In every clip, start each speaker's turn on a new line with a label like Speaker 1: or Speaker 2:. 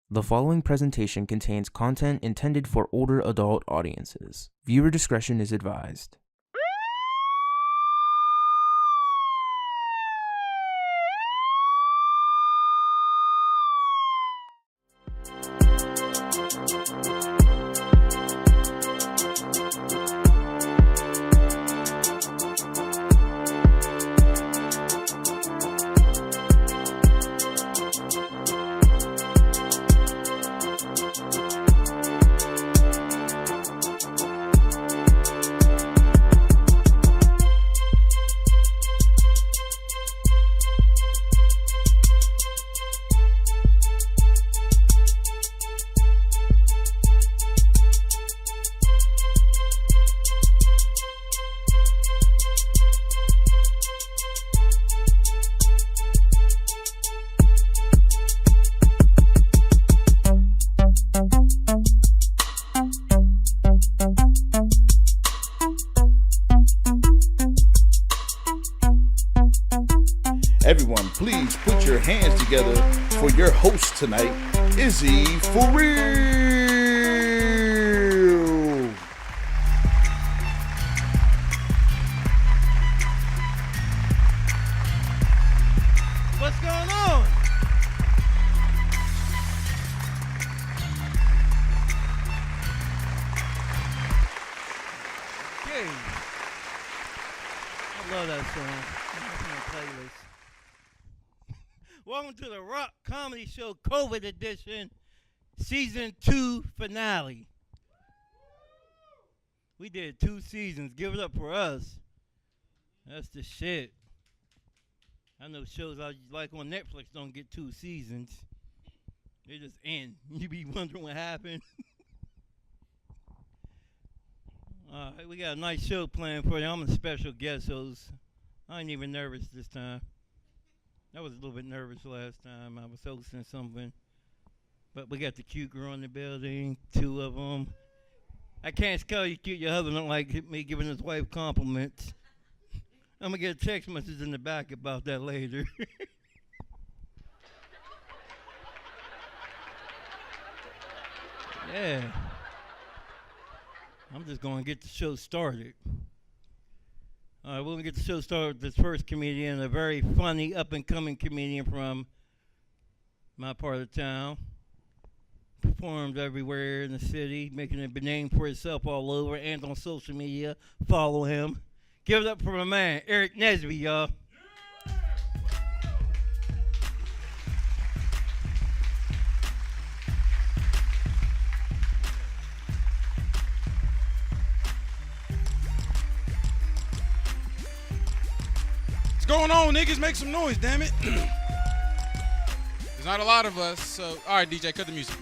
Speaker 1: The following presentation contains content intended for older adult audiences. Viewer discretion is advised.
Speaker 2: Everyone, please put your hands together for your host tonight, Izzy For Real.
Speaker 3: What's going on? Okay. I love that song. It's on my playlist. Welcome to the Rock Comedy Show COVID edition, season 2 finale. We did 2 seasons. Give it up for us. That's the shit. I know shows I like on Netflix don't get 2 seasons. They just end. You be wondering what happened. Alright, we got a nice show planned for you. I'm a special guest host. I ain't even nervous this time. I was a little bit nervous last time. I was hosting something. But we got the cute girl in the building, 2 of them. I can't tell you cute. Your husband don't like me giving his wife compliments. I'm going to get a text message in the back about that later. Yeah. I'm just going to get the show started. All right, we're going to get the show started with this first comedian, a very funny, up-and-coming comedian from my part of town. Performed everywhere in the city, making a name for himself all over and on social media. Follow him. Give it up for my man, Eric Nesby, y'all.
Speaker 4: What's going on, niggas? Make some noise, damn it. There's not a lot of us, so... Alright, DJ, cut the music.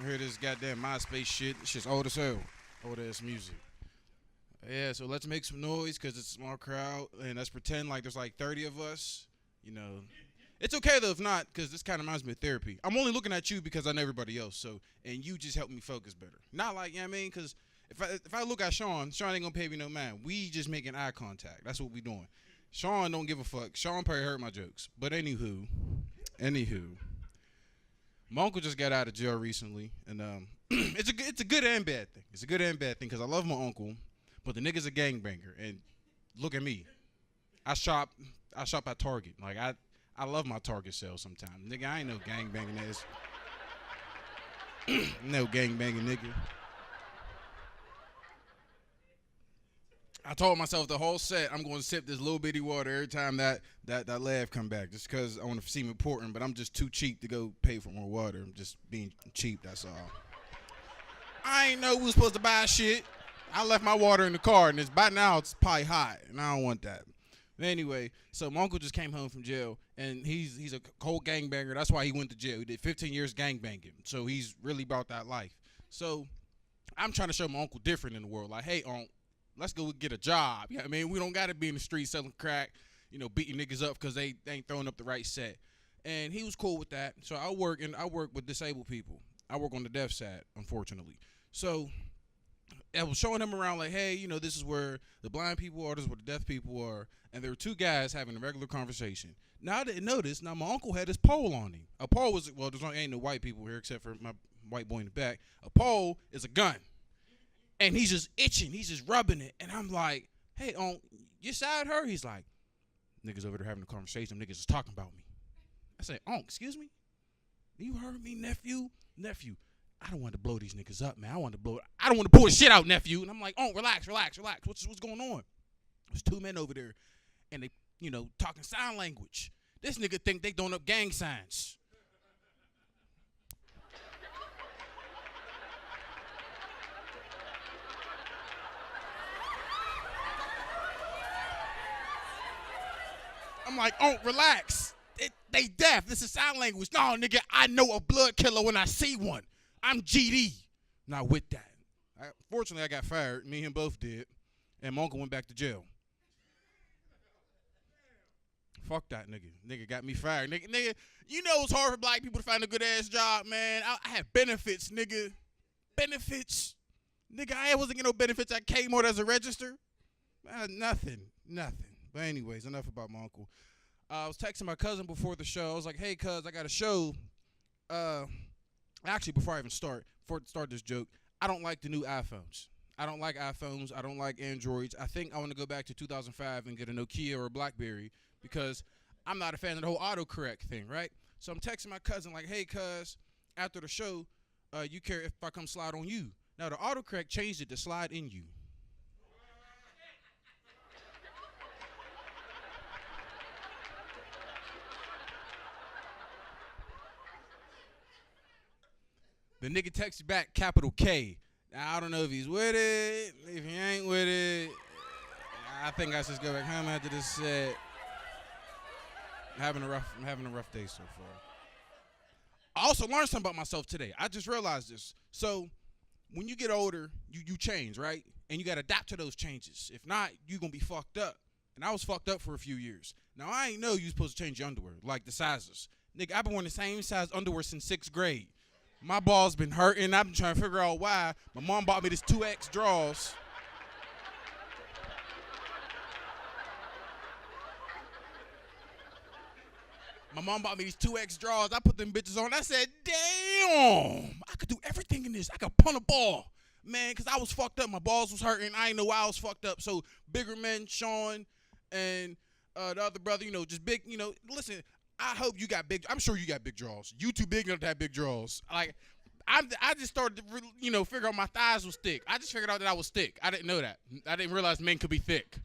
Speaker 4: I hear this goddamn MySpace shit. This shit's old as hell. Old ass music. Yeah, so let's make some noise, because it's a small crowd, and let's pretend like there's like 30 of us. You know... It's okay, though, if not, because this kind of reminds me of therapy. I'm only looking at you because I know everybody else, so... And you just help me focus better. Not like, you know what I mean? Because if I look at Sean ain't gonna pay me no mind. We just making eye contact. That's what we doing. Sean don't give a fuck. Sean probably heard my jokes. But anywho, my uncle just got out of jail recently, and it's a good and bad thing. It's a good and bad thing because I love my uncle, but the nigga's a gangbanger. And look at me, I shop at Target. Like I love my Target sales sometimes. Nigga, I ain't no gangbanging ass. No gangbanging nigga. I told myself the whole set I'm going to sip this little bitty water every time that laugh come back, just because I want to seem important, but I'm just too cheap to go pay for more water. I'm just being cheap, that's all. I ain't know we was supposed to buy shit. I left my water in the car, and by now it's probably hot, and I don't want that. But anyway, so my uncle just came home from jail, and he's a cold gangbanger. That's why he went to jail. He did 15 years gangbanging, so he's really about that life. So I'm trying to show my uncle different in the world. Like, hey, uncle, let's go get a job. You know what I mean? We don't got to be in the street selling crack, beating niggas up because they ain't throwing up the right set. And he was cool with that. So I work with disabled people. I work on the deaf side, unfortunately. So I was showing him around like, hey, you know, this is where the blind people are, this is where the deaf people are. And there were two guys having a regular conversation. Now, I didn't notice. Now, my uncle had his pole on him. A pole was, well, ain't no white people here except for my white boy in the back. A pole is a gun. And he's just itching. He's just rubbing it. And I'm like, hey, you side her? He's like, niggas over there having a conversation. Niggas is talking about me. I say, excuse me? You heard me, nephew? Nephew, I don't want to blow these niggas up, man. I don't want to pull the shit out, nephew. And I'm like, relax. What's going on? There's two men over there, and they, you know, talking sign language. This nigga think they throwing up gang signs. I'm like, relax. They deaf. This is sign language. No, nigga, I know a blood killer when I see one. I'm GD. Not with that. Fortunately, I got fired. Me and him both did. And my uncle went back to jail. Fuck that nigga. Nigga got me fired. Nigga, you know it's hard for black people to find a good-ass job, man. I had benefits, nigga. Benefits. Nigga, I wasn't getting no benefits at Kmart as a register. Nothing. But anyways, enough about my uncle. I was texting my cousin before the show. I was like, hey, cuz, I got a show. Actually, before I start this joke, I don't like the new iPhones. I don't like iPhones. I don't like Androids. I think I want to go back to 2005 and get a Nokia or a BlackBerry because I'm not a fan of the whole autocorrect thing, right? So I'm texting my cousin like, hey, cuz, after the show, you care if I come slide on you? Now, the autocorrect changed it to slide in you. The nigga texted back capital K. Now, I don't know if he's with it. If he ain't with it, I think I should just go back home after this set. I'm having a rough day so far. I also learned something about myself today. I just realized this. So when you get older, you change, right? And you got to adapt to those changes. If not, you're going to be fucked up. And I was fucked up for a few years. Now, I ain't know you supposed to change your underwear, like the sizes. Nigga, I've been wearing the same size underwear since 6th grade. My balls been hurting. I've been trying to figure out why. My mom bought me this 2X draws. My mom bought me these 2X draws. I put them bitches on. I said, damn, I could do everything in this. I could punt a ball. Man, because I was fucked up. My balls was hurting. I didn't know why I was fucked up. So bigger men, Sean, and the other brother, you know, just big, you know, listen, I hope you got big. I'm sure you got big draws. You too big enough to have big draws. Like, I just started to, you know, figure out my thighs was thick. I just figured out that I was thick. I didn't know that. I didn't realize men could be thick.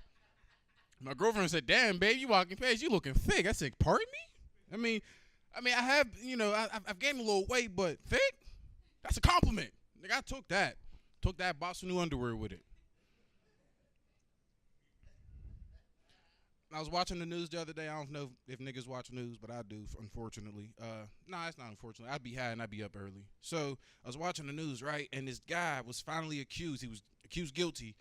Speaker 4: My girlfriend said, damn, babe, you walking past, you looking thick. I said, pardon me? I mean, I have, you know, I've gained a little weight, but thick? That's a compliment. Nigga, I took that. Bought some new underwear with it. I was watching the news the other day. I don't know if niggas watch news, but I do, unfortunately. Nah, it's not unfortunately. I'd be high and I'd be up early. So I was watching the news, right? And this guy was finally accused. He was accused guilty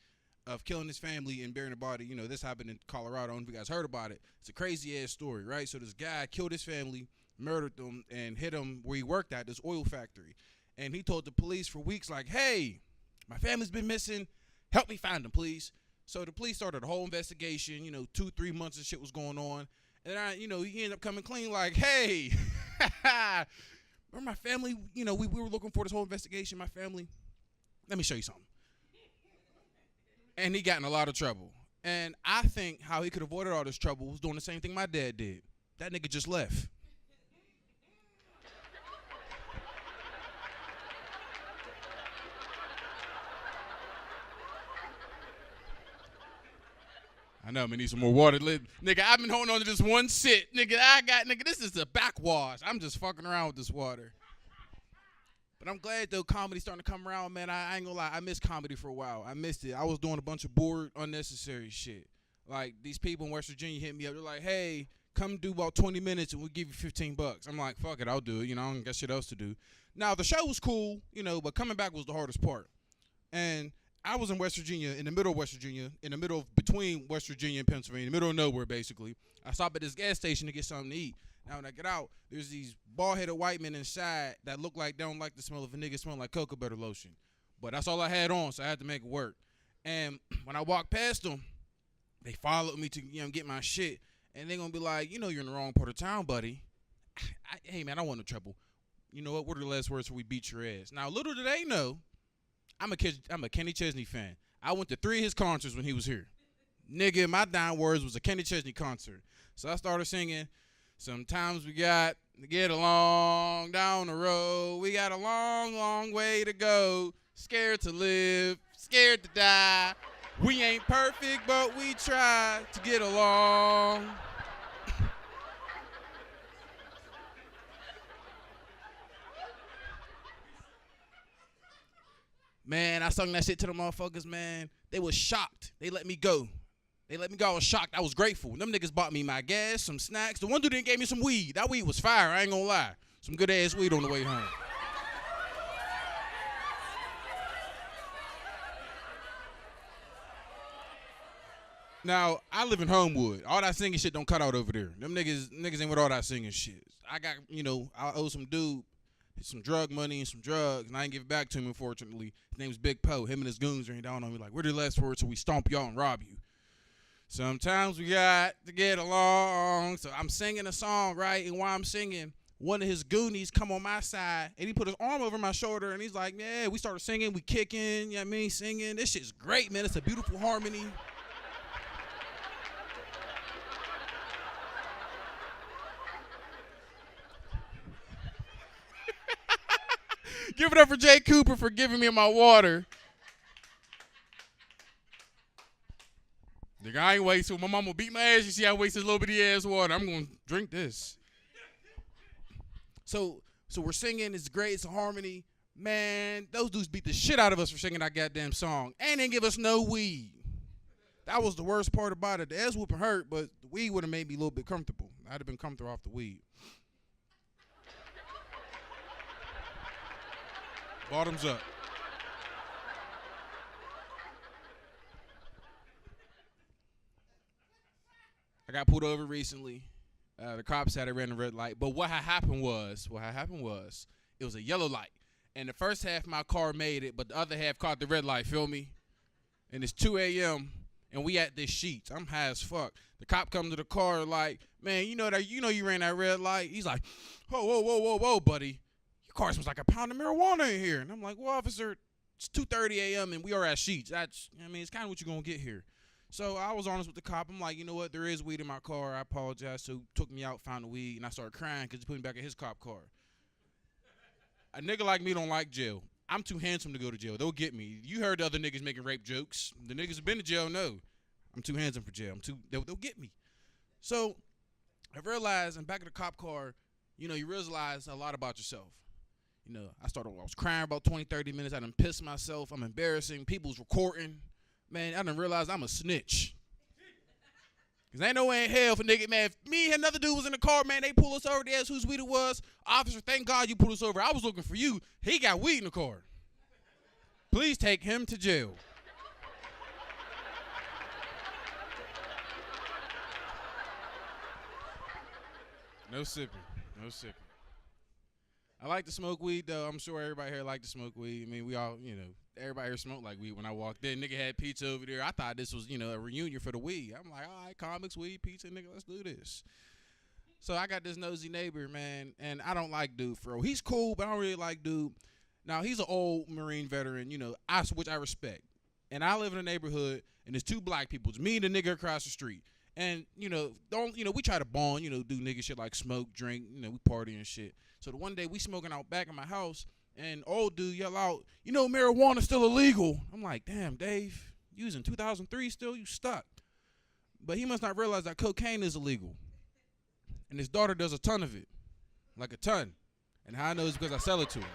Speaker 4: of killing his family and burying the body. You know, this happened in Colorado. I don't know if you guys heard about it. It's a crazy-ass story, right? So this guy killed his family, murdered them, and hit him where he worked at, this oil factory. And he told the police for weeks, like, hey, my family's been missing. Help me find them, please. So the police started a whole investigation, you know, 2-3 months of shit was going on. And, you know, he ended up coming clean like, hey, remember my family, you know, we were looking for this whole investigation, my family. Let me show you something. And he got in a lot of trouble. And I think how he could have avoided all this trouble was doing the same thing my dad did. That nigga just left. I know, I'm gonna need some more water. Nigga, I've been holding on to this one sit. Nigga, this is a backwash. I'm just fucking around with this water. But I'm glad, though, comedy's starting to come around, man. I ain't gonna lie. I missed comedy for a while. I missed it. I was doing a bunch of bored, unnecessary shit. Like, these people in West Virginia hit me up. They're like, hey, come do about 20 minutes and we'll give you $15. I'm like, fuck it, I'll do it. You know, I don't got shit else to do. Now, the show was cool, you know, but coming back was the hardest part. And I was in West Virginia, in the middle of West Virginia, between West Virginia and Pennsylvania, in the middle of nowhere, basically. I stopped at this gas station to get something to eat. Now, when I get out, there's these bald-headed white men inside that look like they don't like the smell of a nigga smelling like cocoa butter lotion. But that's all I had on, so I had to make it work. And when I walked past them, they followed me to get my shit. And they're going to be like, you're in the wrong part of town, buddy. Hey, man, I want no trouble. You know what? What are the last words before we beat your ass? Now, little do they know, I'm a Kenny Chesney fan. I went to 3 of his concerts when he was here. Nigga, my dying words was a Kenny Chesney concert. So I started singing, sometimes we got to get along down the road. We got a long, long way to go. Scared to live, scared to die. We ain't perfect, but we try to get along. Man, I sung that shit to the motherfuckers, man. They was shocked. They let me go. I was shocked. I was grateful. Them niggas bought me my gas, some snacks. The one dude gave me some weed. That weed was fire. I ain't gonna lie. Some good ass weed on the way home. Now, I live in Homewood. All that singing shit don't cut out over there. Them niggas ain't with all that singing shit. I got, I owe some dude some drug money and some drugs, and I ain't give it back to him, unfortunately. His name's Big Poe. Him and his goons ran down on me like, we're the last words, so we stomp y'all and rob you. Sometimes we got to get along. So I'm singing a song, right? And while I'm singing, one of his goonies come on my side, and he put his arm over my shoulder, and he's like, yeah, we started singing, we kicking, singing. This shit's great, man. It's a beautiful harmony. Give it up for Jay Cooper for giving me my water. The guy ain't wasting. My mama beat my ass. You see I wasted a little bitty ass water. I'm going to drink this. So we're singing. It's great. It's a harmony. Man, those dudes beat the shit out of us for singing that goddamn song. And didn't give us no weed. That was the worst part about it. The ass whooping hurt, but the weed would have made me a little bit comfortable. I'd have been comfortable off the weed. Bottoms up. I got pulled over recently. The cops said I ran a red light. But what had happened was, it was a yellow light. And the first half of my car made it, but the other half caught the red light, feel me? And it's 2 a.m., and we at this Sheetz. I'm high as fuck. The cop comes to the car like, man, you ran that red light. He's like, whoa, buddy. Your car smells like a pound of marijuana in here. And I'm like, well, officer, it's 2:30 a.m. and we are at Sheetz. It's kind of what you're going to get here. So I was honest with the cop. I'm like, you know what? There is weed in my car. I apologize. So he took me out, found the weed, and I started crying because he put me back in his cop car. A nigga like me don't like jail. I'm too handsome to go to jail. They'll get me. You heard the other niggas making rape jokes. The niggas have been to jail know. I'm too handsome for jail. They'll get me. So I realized, and back in the cop car, you realize a lot about yourself. I was crying about 20, 30 minutes. I done pissed myself. I'm embarrassing. People's recording. Man, I done realized I'm a snitch. Because ain't no way in hell for nigga, man. If me and another dude was in the car, man, they pull us over. They asked whose weed it was. Officer, thank God you pulled us over. I was looking for you. He got weed in the car. Please take him to jail. No sipping. I like to smoke weed, though. I'm sure everybody here like to smoke weed. I mean, we all, everybody here smoked like weed when I walked in. Nigga had pizza over there. I thought this was, a reunion for the weed. I'm like, all right, comics, weed, pizza, nigga, let's do this. So I got this nosy neighbor, man, and I don't like dude, for real. He's cool, but I don't really like dude. Now, he's an old Marine veteran, which I respect. And I live in a neighborhood, and there's 2 black people. It's me and the nigga across the street. And, we try to bond, do nigga shit like smoke, drink, we party and shit. So the one day we smoking out back in my house, and old dude yell out, marijuana's still illegal. I'm like, damn, Dave, you was in 2003 still? You stuck. But he must not realize that cocaine is illegal. And his daughter does a ton of it, like a ton. And how I know is because I sell it to him.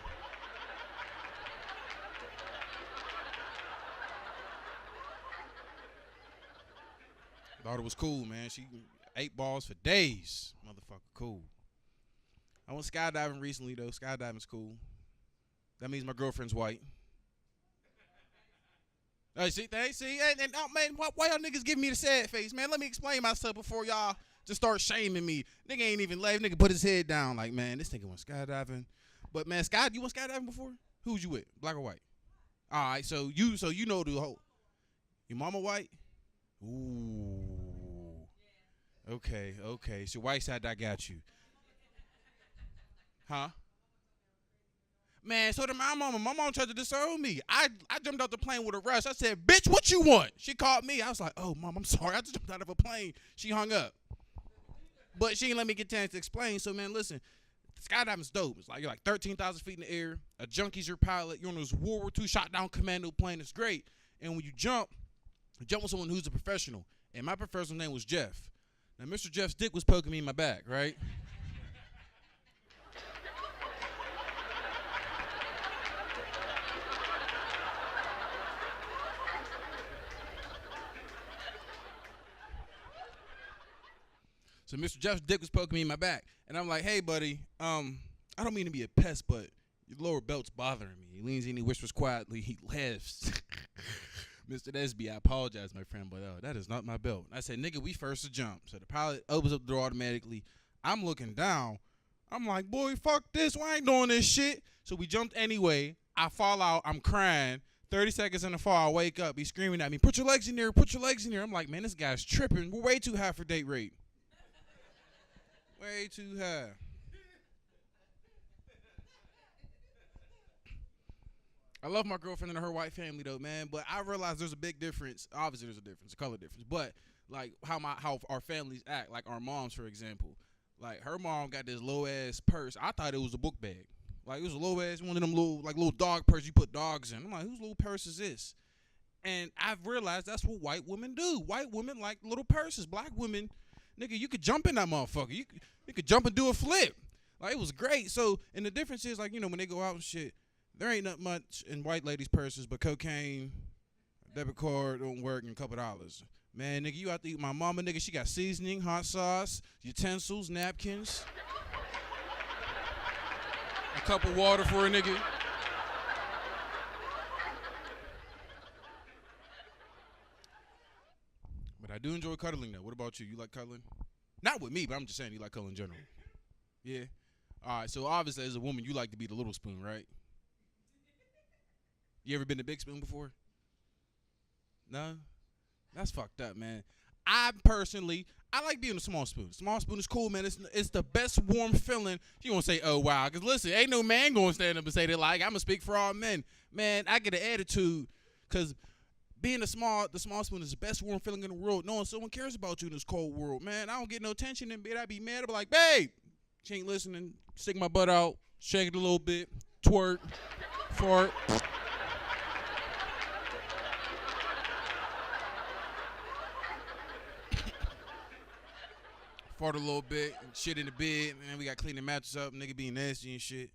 Speaker 4: Daughter was cool, man. She ate balls for days. Motherfucker, cool. I went skydiving recently, though. Skydiving's cool. That means my girlfriend's white. Hey, see, and man, why y'all niggas giving me the sad face, man? Let me explain myself before y'all just start shaming me. Nigga ain't even laugh. Nigga put his head down like, man, this nigga went skydiving. But, man, you went skydiving before? Who's you with, black or white? All right, so you know the whole. Your mama white? Ooh. Okay. So white side, I got you. Huh? Man, so did my mama tried to disown me. I jumped out the plane with a rush. I said, bitch, what you want? She called me. I was like, oh, mom, I'm sorry. I just jumped out of a plane. She hung up. But she didn't let me get a chance to explain. So, man, listen, skydiving's dope. It's like you're like 13,000 feet in the air. A junkie's your pilot. You're on this World War II shot down commando plane. It's great. And when you jump with someone who's a professional. And my professional name was Jeff. Now, Mr. Jeff's dick was poking me in my back, right? So Mr. Jeff's dick was poking me in my back. And I'm like, hey, buddy, I don't mean to be a pest, but your lower belt's bothering me. He leans in, he whispers quietly, he laughs. Mr. Nesby, I apologize, my friend, but that is not my belt. I said, nigga, we first to jump. So the pilot opens up the door automatically. I'm looking down. I'm like, boy, fuck this. Why I ain't doing this shit? So we jumped anyway. I fall out. I'm crying. 30 seconds in the fall, I wake up. He's screaming at me, put your legs in there, put your legs in there. I'm like, man, this guy's tripping. We're way too high for date rate. Way too high. I love my girlfriend and her white family though, man. But I realize there's a big difference. Obviously, there's a difference, a color difference. But like how our families act, like our moms, for example. Like her mom got this low ass purse. I thought it was a book bag. Like it was a low ass one of them little dog purse you put dogs in. I'm like, whose little purse is this? And I've realized that's what white women do. White women like little purses. Black women, nigga, you could jump in that motherfucker. You could jump and do a flip. Like, it was great. So, and the difference is, like, you know, when they go out and shit, there ain't not much in white ladies' purses but cocaine, debit card don't work, and a couple dollars. Man, nigga, you out to eat my mama, nigga. She got seasoning, hot sauce, utensils, napkins, a cup of water for a nigga. But I do enjoy cuddling, though. What about you? You like cuddling? Not with me, but I'm just saying you like cuddling in general. Yeah? All right, so obviously as a woman, you like to be the little spoon, right? You ever been the big spoon before? No? That's fucked up, man. I like being a small spoon. Small spoon is cool, man. It's the best warm feeling. You gonna say, oh, wow. Because listen, ain't no man gonna stand up and say that like, I'm gonna speak for all men. Man, I get an attitude because being the small spoon is the best warm feeling in the world. Knowing someone cares about you in this cold world. Man, I don't get no attention in bed. I'd be mad. I'd be like, babe, she ain't listening. Stick my butt out. Shake it a little bit. Twerk. Fart. Fart a little bit. And shit in the bed. Man, we got to clean the mattress up. Nigga being nasty and shit.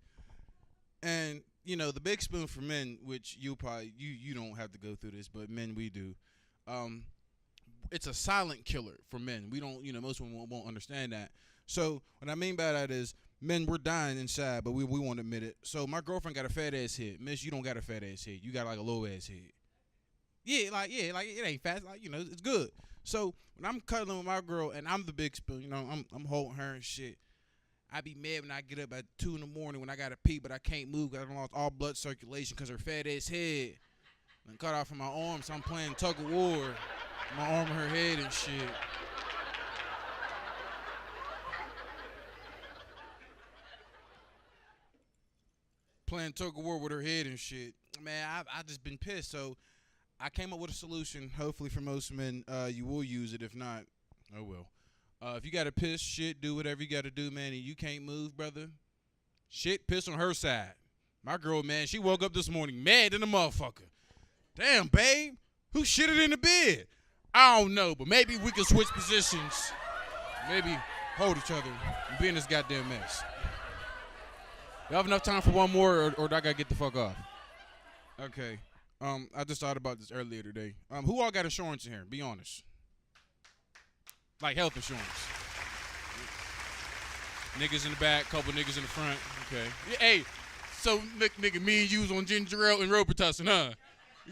Speaker 4: And, you know, the big spoon for men, which you don't have to go through this, but men, we do. It's a silent killer for men. We don't, most women won't understand that. So what I mean by that is men, we're dying inside, but we won't admit it. So my girlfriend got a fat ass head. Miss, you don't got a fat ass head. You got like a low ass head. Yeah, like it ain't fat. Like, it's good. So when I'm cuddling with my girl and I'm the big spoon, I'm holding her and shit. I be mad when I get up at 2 in the morning when I gotta pee, but I can't move because I lost all blood circulation because her fat ass head and cut off from my arm. So I'm playing tug of war, my arm and her head and shit. Playing tug of war with her head and shit. Man, I just been pissed. So I came up with a solution. Hopefully for most men, you will use it. If not, oh well. If you got to piss, shit, do whatever you got to do, man, and you can't move, brother, shit, piss on her side. My girl, man, she woke up this morning mad than a motherfucker. Damn, babe, who shitted in the bed? I don't know, but maybe we can switch positions. Maybe hold each other and be in this goddamn mess. You have enough time for one more, or do I got to get the fuck off? Okay. I just thought about this earlier today. Who all got insurance in here? Be honest. Like health insurance. Niggas in the back, couple niggas in the front. Okay. Yeah, hey, so nigga, me and you was on ginger ale and Robitussin, huh?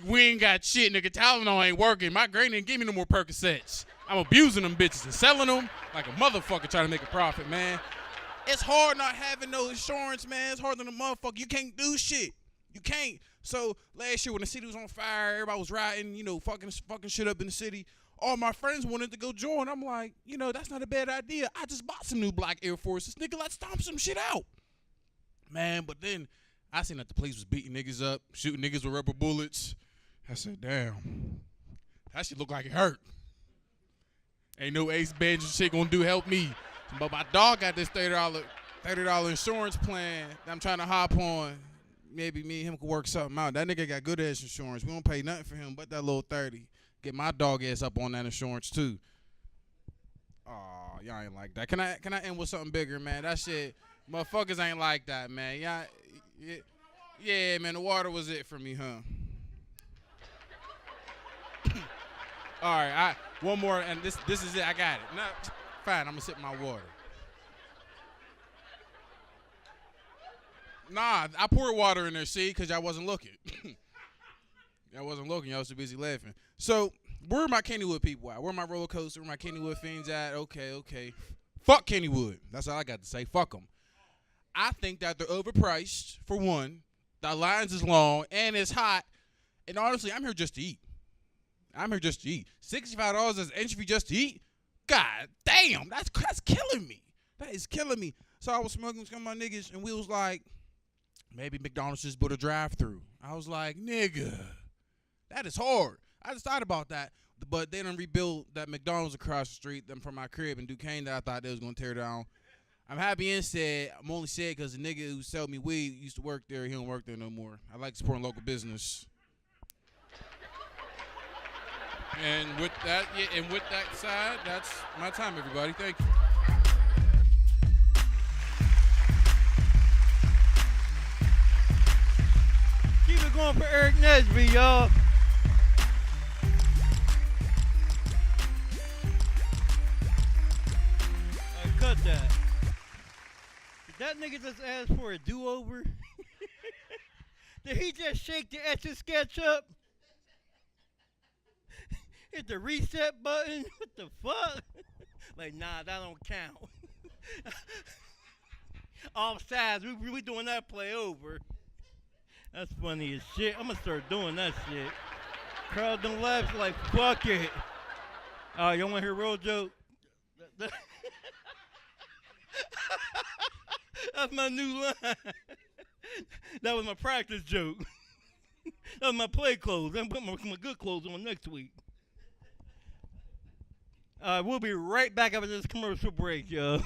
Speaker 4: We ain't got shit, nigga. Tylenol ain't working. My granny didn't give me no more Percocets. I'm abusing them bitches and selling them like a motherfucker trying to make a profit, man. It's hard not having no insurance, man. It's hard than a motherfucker. You can't do shit. You can't. So last year when the city was on fire, everybody was rioting, fucking shit up in the city. All my friends wanted to go join. I'm like, that's not a bad idea. I just bought some new black Air Forces. Nigga, let's stomp some shit out. Man, but then I seen that the police was beating niggas up, shooting niggas with rubber bullets. I said, damn, that shit look like it hurt. Ain't no Ace Bench shit gonna help me. But my dog got this $30 insurance plan that I'm trying to hop on. Maybe me and him could work something out. That nigga got good ass insurance. We don't pay nothing for him but that little 30. Get my dog ass up on that insurance too. Oh, y'all ain't like that. Can I end with something bigger, man? That shit, motherfuckers ain't like that, man. Yeah, man. The water was it for me, huh? All right, one more, and this is it. I got it. No, fine. I'm gonna sip my water. Nah, I poured water in there, see, because y'all wasn't looking. Y'all wasn't looking. Y'all was too busy laughing. So, where are my Kennywood people at? Where are my roller coaster? Where are my Kennywood fiends at? Okay. Fuck Kennywood. That's all I got to say. Fuck them. I think that they're overpriced, for one. The lines is long, and it's hot. And honestly, I'm here just to eat. $65 as an entry fee just to eat? God damn, that's killing me. That is killing me. So I was smoking with some of my niggas, and we was like, maybe McDonald's just put a drive-through. I was like, nigga, that is hard. I just thought about that, but they done rebuilt that McDonald's across the street from my crib in Duquesne that I thought they was going to tear down. I'm happy instead. I'm only sad because the nigga who sold me weed used to work there. He don't work there no more. I like supporting local business. And with that side, that's my time, everybody. Thank you.
Speaker 3: Keep it going for Eric Nesby, y'all. Cut that. Did that nigga just ask for a do-over? Did he just shake the Etch-a-Sketch up? Hit the reset button? What the fuck? Like, nah, that don't count. Offsides, we doing that play over. That's funny as shit. I'm gonna start doing that shit. Crowd don't laugh, like, fuck it. You wanna hear a real joke? That's my new line. That was my practice joke. That was my play clothes. I'm putting my good clothes on next week. We'll be right back after this commercial break, y'all.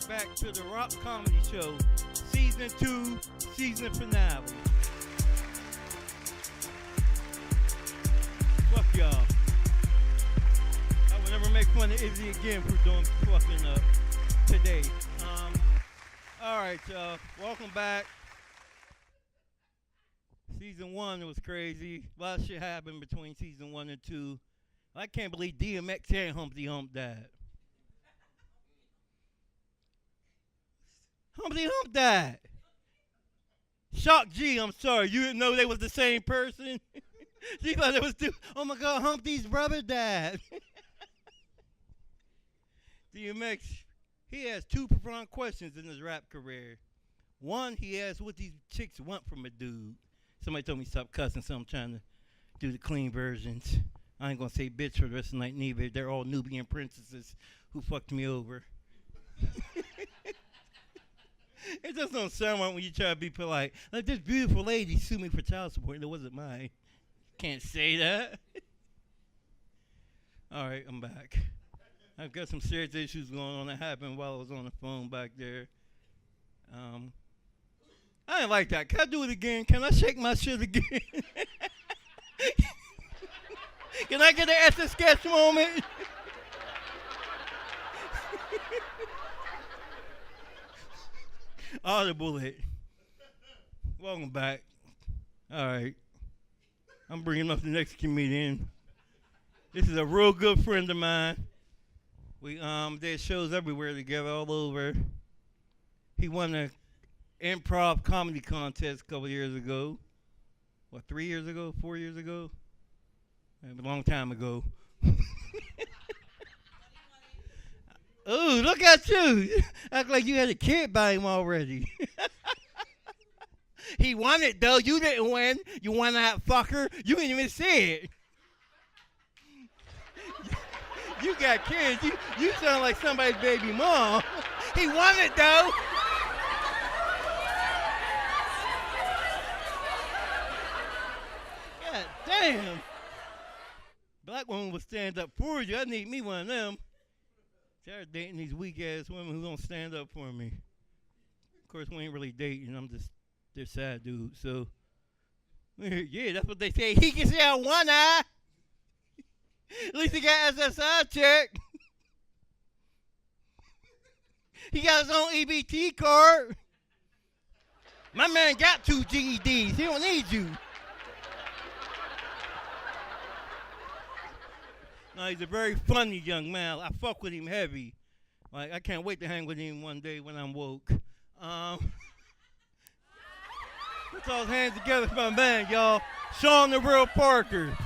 Speaker 3: Back to the Rock Comedy Show, Season 2, Season Finale. Fuck y'all. I will never make fun of Izzy again for doing fucking up today. Alright, y'all. Welcome back. Season 1 was crazy. A lot of shit happened between Season 1 and 2. I can't believe DMX and Humpty Hump died. Humpty Hump died. Shock G, I'm sorry. You didn't know they was the same person? She thought it was two. Oh my God, Humpty's brother died. DMX, he has two profound questions in his rap career. One, he asked what these chicks want from a dude. Somebody told me stop cussing, so I'm trying to do the clean versions. I ain't gonna say bitch for the rest of the night neither. They're all Nubian princesses who fucked me over. It just don't sound right when you try to be polite. Like, this beautiful lady sued me for child support, and it wasn't mine. Can't say that. All right, I'm back. I've got some serious issues going on that happened while I was on the phone back there. I didn't like that. Can I do it again? Can I shake my shit again? Can I get an Etch a Sketch moment? Audible it. Welcome back. All right. I'm bringing up the next comedian. This is a real good friend of mine. We did shows everywhere together, all over. He won the improv comedy contest a couple years ago. What, 3 years ago? 4 years ago? A long time ago. Oh, look at you. Act like you had a kid by him already. He won it, though. You didn't win. You won that fucker. You didn't even see it. You got kids. You sound like somebody's baby mom. He won it, though. God damn. Black woman will stand up for you. I need me one of them. Tired dating these weak-ass women who don't stand up for me. Of course, we ain't really dating. I'm just their side dude. So, yeah, that's what they say. He can see out one eye. At least he got SSI check. He got his own EBT card. My man got 2 GEDs. He don't need you. No, he's a very funny young man. I fuck with him heavy. Like, I can't wait to hang with him one day when I'm woke. Put those hands together for my man, y'all. Sean the Real Parker.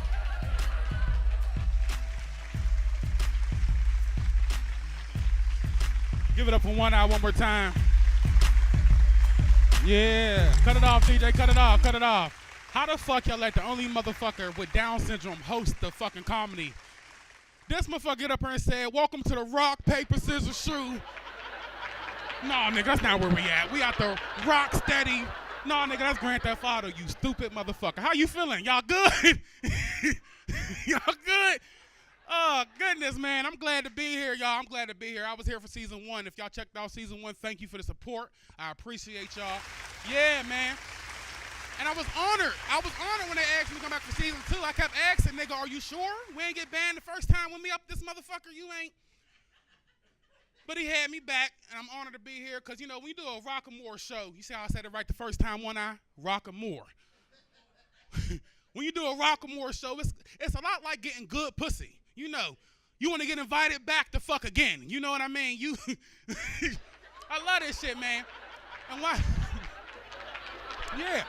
Speaker 5: Give it up for 1 hour one more time. Yeah. Cut it off, DJ. Cut it off. Cut it off. How the fuck y'all let the only motherfucker with Down syndrome host the fucking comedy? This motherfucker get up here and said, welcome to the rock, paper, scissors, shoe. No, nigga, that's not where we at. We out the rock steady. No, nigga, that's Grand Theft Auto, you stupid motherfucker. How you feeling? Y'all good? Y'all good? Oh, goodness, man. I'm glad to be here, y'all. I'm glad to be here. I was here for season 1. If y'all checked out season 1, thank you for the support. I appreciate y'all. Yeah, man. And I was honored. When they asked me to come back for season 2. I kept asking, nigga, are you sure? We ain't get banned the first time with me up this motherfucker. You ain't. But he had me back, and I'm honored to be here because, you know, when you do a Rockamore show, you see how I said it right the first time, one eye? Rockamore. When you do a Rockamore show, it's a lot like getting good pussy. You know, you want to get invited back to fuck again. You know what I mean? I love this shit, man. And why? Yeah.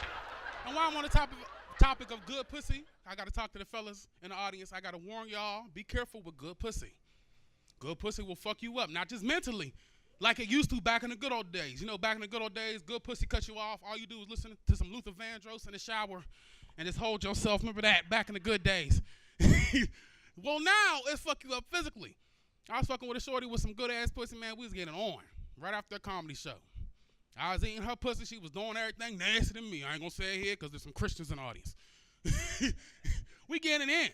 Speaker 5: And while I'm on the topic of good pussy, I got to talk to the fellas in the audience. I got to warn y'all, be careful with good pussy. Good pussy will fuck you up, not just mentally, like it used to back in the good old days. You know, back in the good old days, good pussy cuts you off. All you do is listen to some Luther Vandross in the shower and just hold yourself. Remember that, back in the good days. Well, now it's fuck you up physically. I was fucking with a shorty with some good-ass pussy, man. We was getting on right after a comedy show. I was eating her pussy. She was doing everything nasty than me. I ain't going to say it here because there's some Christians in the audience. We getting in.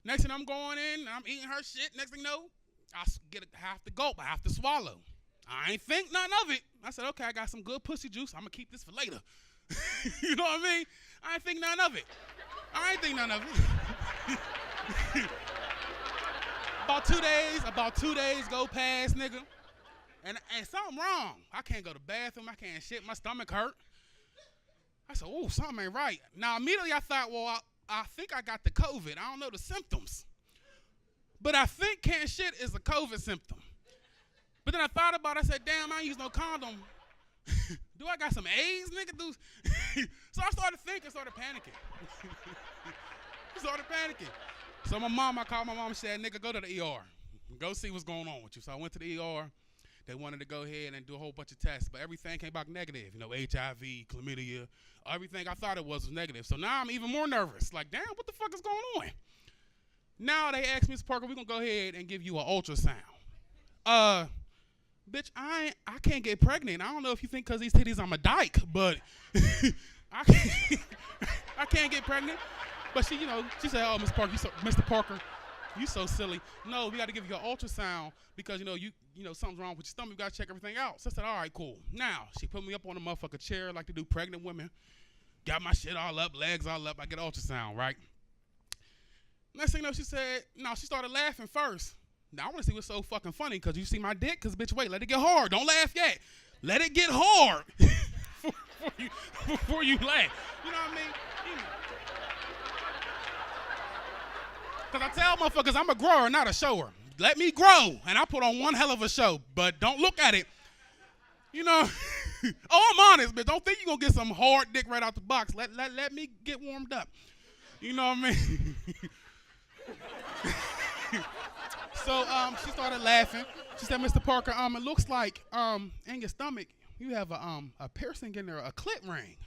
Speaker 5: Next thing I'm going in, I'm eating her shit. Next thing you know, I have to gulp. I have to swallow. I ain't think nothing of it. I said, okay, I got some good pussy juice. I'm going to keep this for later. You know what I mean? I ain't think nothing of it. About two days go past, nigga. And something wrong. I can't go to the bathroom. I can't shit. My stomach hurt. I said, oh, something ain't right. Now, immediately I thought, well, I think I got the COVID. I don't know the symptoms. But I think can't shit is a COVID symptom. But then I thought about it. I said, damn, I ain't use no condom. Do I got some AIDS, nigga? So I started thinking, started panicking. So I called my mom and said, nigga, go to the ER. Go see what's going on with you. So I went to the ER. They wanted to go ahead and do a whole bunch of tests, but everything came back negative. You know, HIV, chlamydia, everything I thought it was negative. So now I'm even more nervous. Like, damn, what the fuck is going on? Now they asked me, Mr. Parker, we're going to go ahead and give you an ultrasound. bitch, I can't get pregnant. I don't know if you think because these titties I'm a dyke, but I can't, I can't get pregnant. But she, she said, oh, Mr. Parker, you so silly. No, we got to give you an ultrasound because, you something's wrong with your stomach. We got to check everything out. So I said, all right, cool. Now, she put me up on a motherfucking chair like they do pregnant women. Got my shit all up, legs all up. I get an ultrasound, right? Next thing you know, she said, no, she started laughing first. Now, I want to see what's so fucking funny because you see my dick? Because, bitch, wait, let it get hard. Don't laugh yet. Let it get hard before you laugh. You know what I mean? Because I tell motherfuckers I'm a grower, not a shower. Let me grow, and I put on one hell of a show, but don't look at it. Oh, I'm honest, but don't think you're going to get some hard dick right out the box. Let me get warmed up. You know what I mean? So she started laughing. She said, Mr. Parker, it looks like in your stomach you have a piercing in there, a clit ring.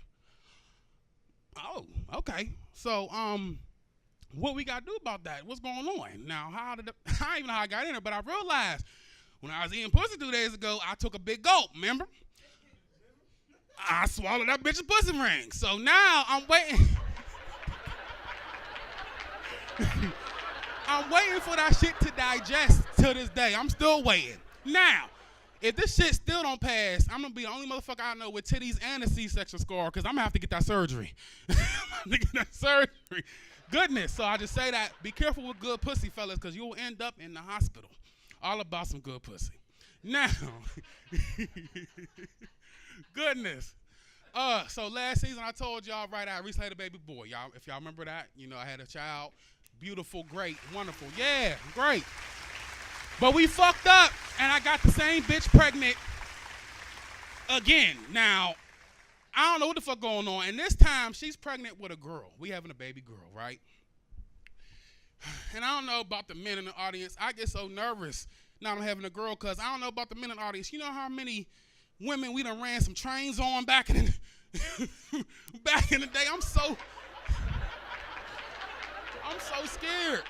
Speaker 5: Oh, okay. So what we got to do about that? What's going on? Now, I don't even know how I got in there, but I realized when I was eating pussy 2 days ago, I took a big gulp, remember? I swallowed that bitch's pussy ring. So now I'm waiting. I'm waiting for that shit to digest to this day. I'm still waiting. Now, if this shit still don't pass, I'm going to be the only motherfucker I know with titties and a C-section scar because I'm going to have to get that surgery. Goodness. So I just say that. Be careful with good pussy, fellas, because you'll end up in the hospital. All about some good pussy. Now, goodness. So last season I told y'all, right, I recently had a baby boy. Y'all, if y'all remember that, I had a child. Beautiful, great, wonderful. Yeah, great. But we fucked up, and I got the same bitch pregnant again. Now, I don't know what the fuck going on. And this time, she's pregnant with a girl. We having a baby girl, right? And I don't know about the men in the audience. I get so nervous now I'm having a girl because I don't know about the men in the audience. You know how many women we done ran some trains on back in the day? I'm so scared.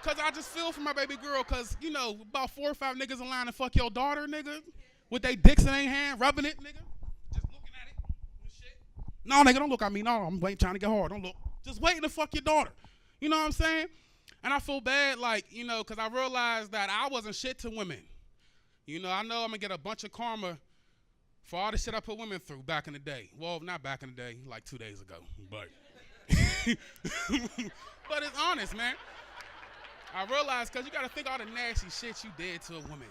Speaker 5: Because I just feel for my baby girl because, about 4 or 5 niggas in line to fuck your daughter, nigga, with they dicks in their hand, rubbing it, nigga. Just looking at it and shit. No, nigga, don't look at me. No, I'm waiting, trying to get hard. Don't look. Just waiting to fuck your daughter. You know what I'm saying? And I feel bad, because I realized that I wasn't shit to women. I know I'm going to get a bunch of karma for all the shit I put women through back in the day. Well, not back in the day, like 2 days ago, but but it's honest, man. I realized, because you got to think all the nasty shit you did to a woman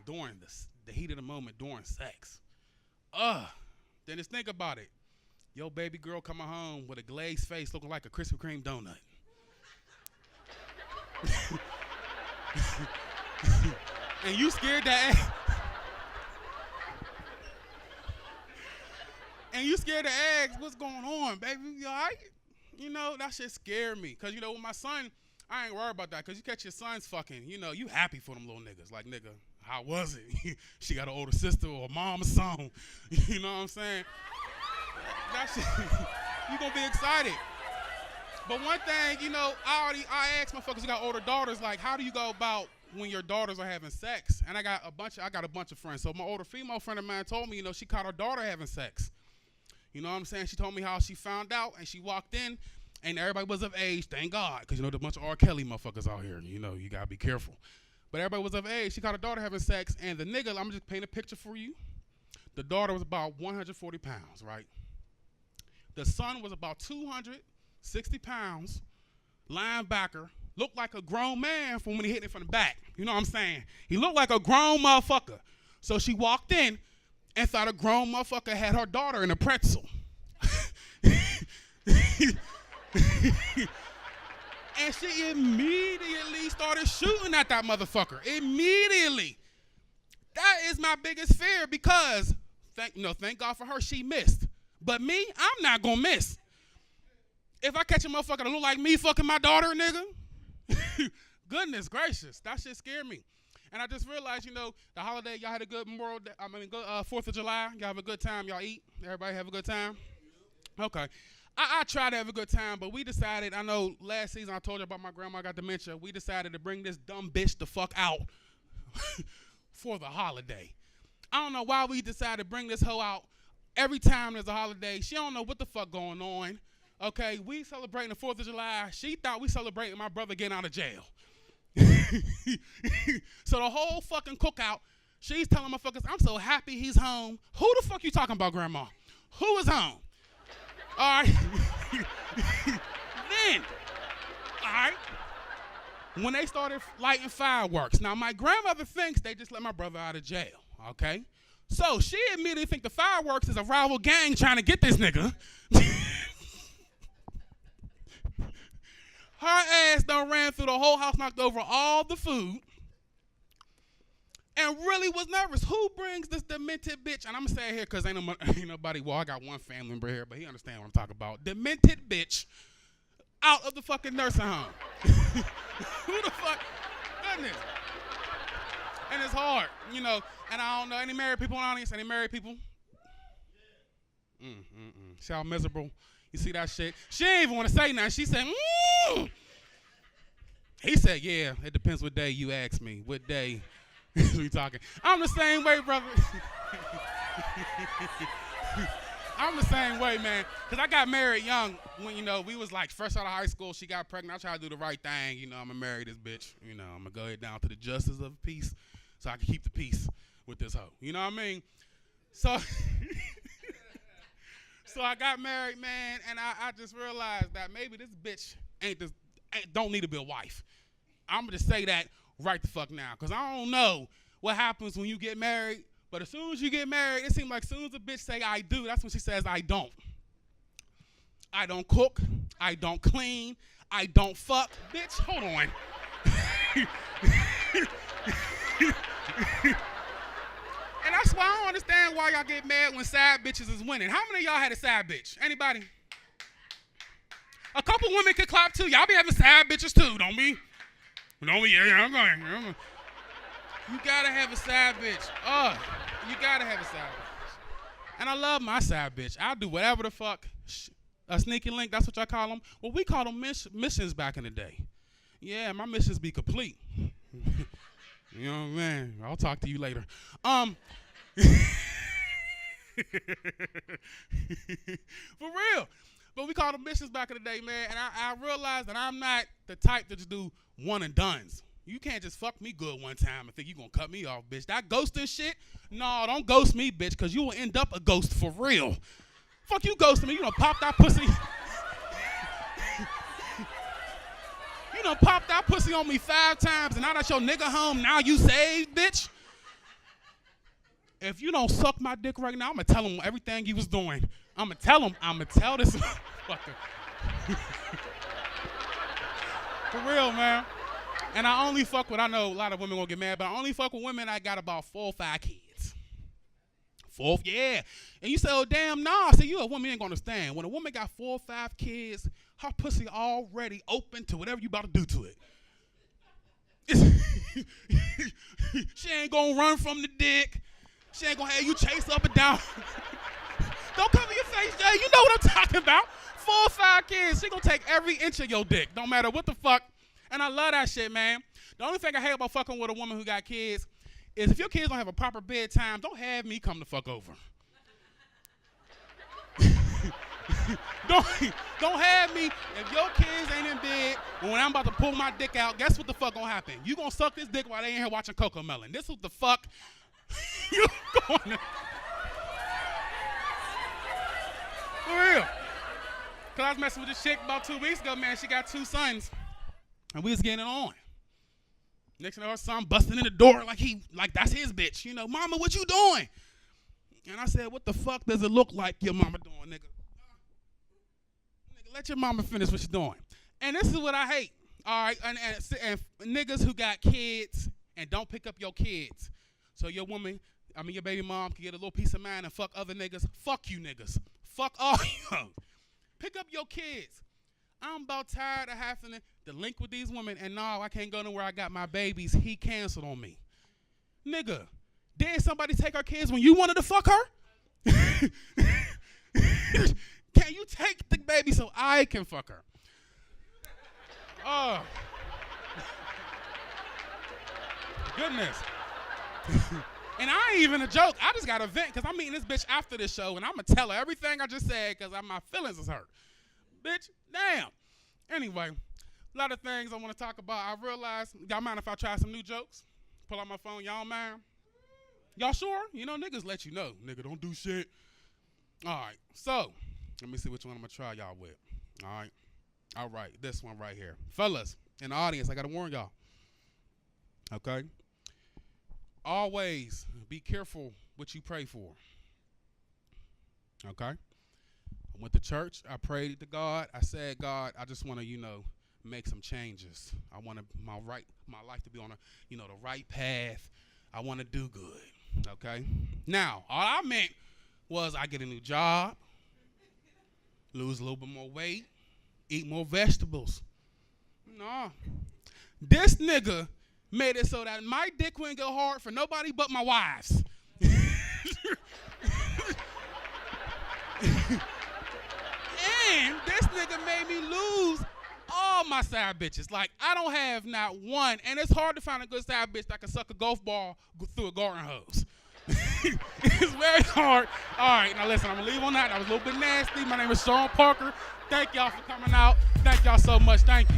Speaker 5: during the heat of the moment, during sex. Then just think about it. Your baby girl coming home with a glazed face looking like a Krispy Kreme donut. And you scared to ask, what's going on, baby? You all right? That shit scared me. Because, with my son, I ain't worried about that. Because you catch your sons fucking, you happy for them little niggas. Like, nigga, how was it? She got an older sister or a mom or something. You know what I'm saying? That shit, you going to be excited. But one thing, I asked motherfuckers who got older daughters, like, how do you go about when your daughters are having sex? And I got a bunch of friends. So my older female friend of mine told me, she caught her daughter having sex. You know what I'm saying? She told me how she found out, and she walked in, and everybody was of age, thank God, because, there's a bunch of R. Kelly motherfuckers out here, you got to be careful. But everybody was of age. She caught her daughter having sex, and the nigga, I'm just paint a picture for you. The daughter was about 140 pounds, right? The son was about 260 pounds, linebacker, looked like a grown man from when he hit it from the back. You know what I'm saying? He looked like a grown motherfucker. So she walked in and thought a grown motherfucker had her daughter in a pretzel. And she immediately started shooting at that motherfucker. Immediately. That is my biggest fear because, thank God for her, she missed. But me, I'm not going to miss. If I catch a motherfucker that look like me fucking my daughter, nigga, goodness gracious, that shit scared me. And I just realized, the holiday, y'all had a good good 4th of July. Y'all have a good time. Y'all eat. Everybody have a good time? Okay. I try to have a good time, but we decided, I know last season I told you about my grandma got dementia. We decided to bring this dumb bitch the fuck out for the holiday. I don't know why we decided to bring this hoe out every time there's a holiday. She don't know what the fuck going on. Okay, we celebrating the 4th of July. She thought we celebrating my brother getting out of jail. So the whole fucking cookout, she's telling motherfuckers, I'm so happy he's home. Who the fuck you talking about, Grandma? Who is home? All right. Then, all right, when they started lighting fireworks. Now, my grandmother thinks they just let my brother out of jail, okay? So she immediately think the fireworks is a rival gang trying to get this nigga. Her ass done ran through the whole house, knocked over all the food, and really was nervous. Who brings this demented bitch? And I'm going to say it here because ain't nobody, well, I got one family member here, but he understand what I'm talking about. Demented bitch out of the fucking nursing home. Who the fuck? Goodness. And it's hard, you know. And I don't know, any married people in the audience? Any married people? See how miserable? You see that shit? She ain't even want to say nothing. She said, He said, yeah, it depends what day you ask me. What day we talking? I'm the same way, brother. I'm the same way, man. Because I got married young when, you know, we was like fresh out of high school. She got pregnant. I tried to do the right thing. You know, I'm going to marry this bitch. You know, I'm going to go ahead down to the justice of peace so I can keep the peace with this hoe. You know what I mean? So... So I got married, man, and I just realized that maybe this bitch don't need to be a wife. I'm going to say that right the fuck now, because I don't know what happens when you get married, but as soon as you get married, it seems like as soon as a bitch say I do, that's when she says I don't. I don't cook. I don't clean. I don't fuck. Bitch, hold on. And that's why I don't understand why y'all get mad when side bitches is winning. How many of y'all had a side bitch? Anybody? A couple women can clap too. Y'all be having side bitches too, don't we? Don't we? Yeah, I'm going. You gotta have a side bitch. You gotta have a side bitch. And I love my side bitch. I'll do whatever the fuck. A sneaky link, that's what y'all call them. Well, we call them missions back in the day. Yeah, my missions be complete. You know what I mean? I'll talk to you later. For real. But we called them missions back in the day, man. And I realized that I'm not the type to just do one and dones. You can't just fuck me good one time and think you gonna cut me off, bitch. That ghosting shit? No, don't ghost me, bitch, because you will end up a ghost for real. Fuck you ghosting me. You gonna pop that pussy. You done popped that pussy on me 5 times, and now that your nigga home, now you saved, bitch? If you don't suck my dick right now, I'm going to tell him everything he was doing. I'm going to tell him. I'm going to tell this motherfucker. For real, man. And I only fuck with, I know a lot of women going to get mad, but I only fuck with women that got about 4 or 5 kids. 4, yeah. And you say, oh, damn, nah. See, you a woman, you ain't going to understand. When a woman got 4 or 5 kids, her pussy already open to whatever you about to do to it. She ain't gonna run from the dick. She ain't gonna have you chase up and down. Don't cover your face, Jay. You know what I'm talking about. 4 or 5 kids. She gonna take every inch of your dick, no matter what the fuck. And I love that shit, man. The only thing I hate about fucking with a woman who got kids is if your kids don't have a proper bedtime, don't have me come the fuck over. Don't have me. If your kids ain't in bed when I'm about to pull my dick out, guess what the fuck gonna happen? You gonna suck this dick while they in here watching CoComelon. This is what the fuck you going to. For real. Cause I was messing with this chick about 2 weeks ago, man. She got 2 sons. And we was getting it on. Next thing her son busting in the door like that's his bitch. You know, mama, what you doing? And I said, what the fuck does it look like your mama doing, nigga? Let your mama finish what she's doing. And this is what I hate. All right, and niggas who got kids and don't pick up your kids. So your your baby mom can get a little peace of mind and fuck other niggas. Fuck you niggas. Fuck all you. Pick up your kids. I'm about tired of having to link with these women, and no, I can't go nowhere. I got my babies. He canceled on me. Nigga, did somebody take our kids when you wanted to fuck her? Can you take the baby so I can fuck her? Oh. Goodness. And I ain't even a joke. I just got a vent because I'm meeting this bitch after this show, and I'm going to tell her everything I just said because my feelings is hurt. Bitch, damn. Anyway, a lot of things I want to talk about. I realized, y'all mind if I try some new jokes? Pull out my phone, y'all mind? Y'all sure? You know, niggas let you know. Nigga, don't do shit. All right, so let me see which one I'm going to try y'all with. All right, this one right here. Fellas, in the audience, I got to warn y'all. Okay? Always be careful what you pray for. Okay? I went to church. I prayed to God. I said, God, I just want to, make some changes. I want my life to be on the right path. I want to do good. Okay? Now, all I meant was I get a new job, lose a little bit more weight, eat more vegetables. No. This nigga made it so that my dick wouldn't go hard for nobody but my wives. And this nigga made me lose all my side bitches. Like, I don't have not one. And it's hard to find a good side bitch that can suck a golf ball through a garden hose. It's very hard. All right, now listen, I'm going to leave on that. That was a little bit nasty. My name is Sean Parker. Thank y'all for coming out. Thank y'all so much. Thank you.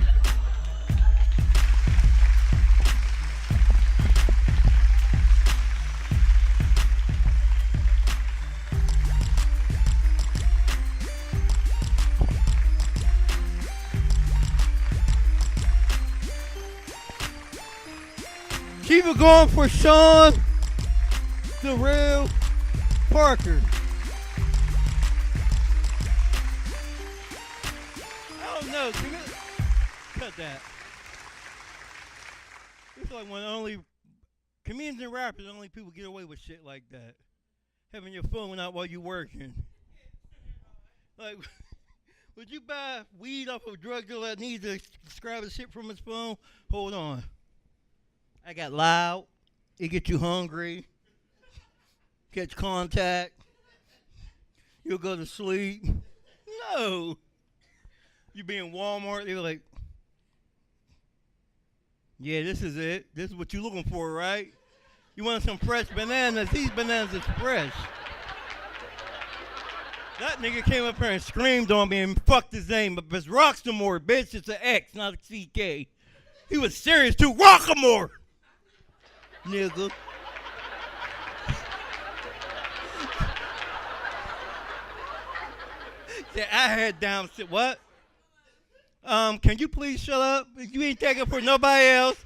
Speaker 3: Keep it going for Sean, the real Parker. I don't know. Cut that. It's like when only comedians and rappers, only people get away with shit like that. Having your phone out while you're working. Like, would you buy weed off of a drug dealer that needs to describe the shit from his phone? Hold on. I got loud. It gets you hungry. Catch contact. You'll go to sleep. No. You be in Walmart. They're like, yeah, this is it. This is what you're looking for, right? You want some fresh bananas. These bananas is fresh. That nigga came up here and screamed on me and fucked his name. But it's Roxamore, bitch. It's an X, not a CK. He was serious too. Rockamore. Nigga. Yeah, I had down shit. What? Can you please shut up? You ain't taking for nobody else.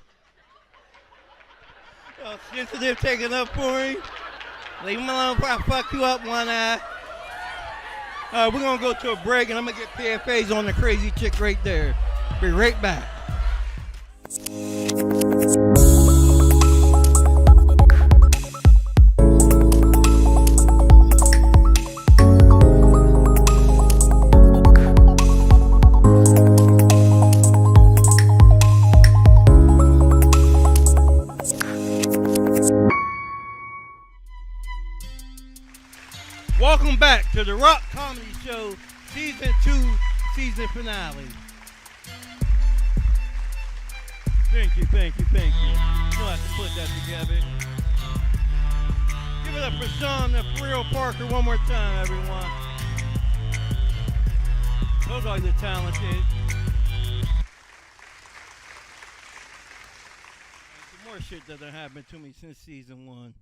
Speaker 3: Oh, sensitive taking up for me. Leave him alone before I fuck you up one eye. All right, we're gonna go to a break and I'm gonna get PFAs on the crazy chick right there. Be right back. Welcome back to the Rock Comedy Show, Season 2, Season Finale. Thank you. You'll have to put that together. Give it up for Sean, the real Parker, one more time, everyone. Those are the talented. Some more shit that done happened to me since Season 1.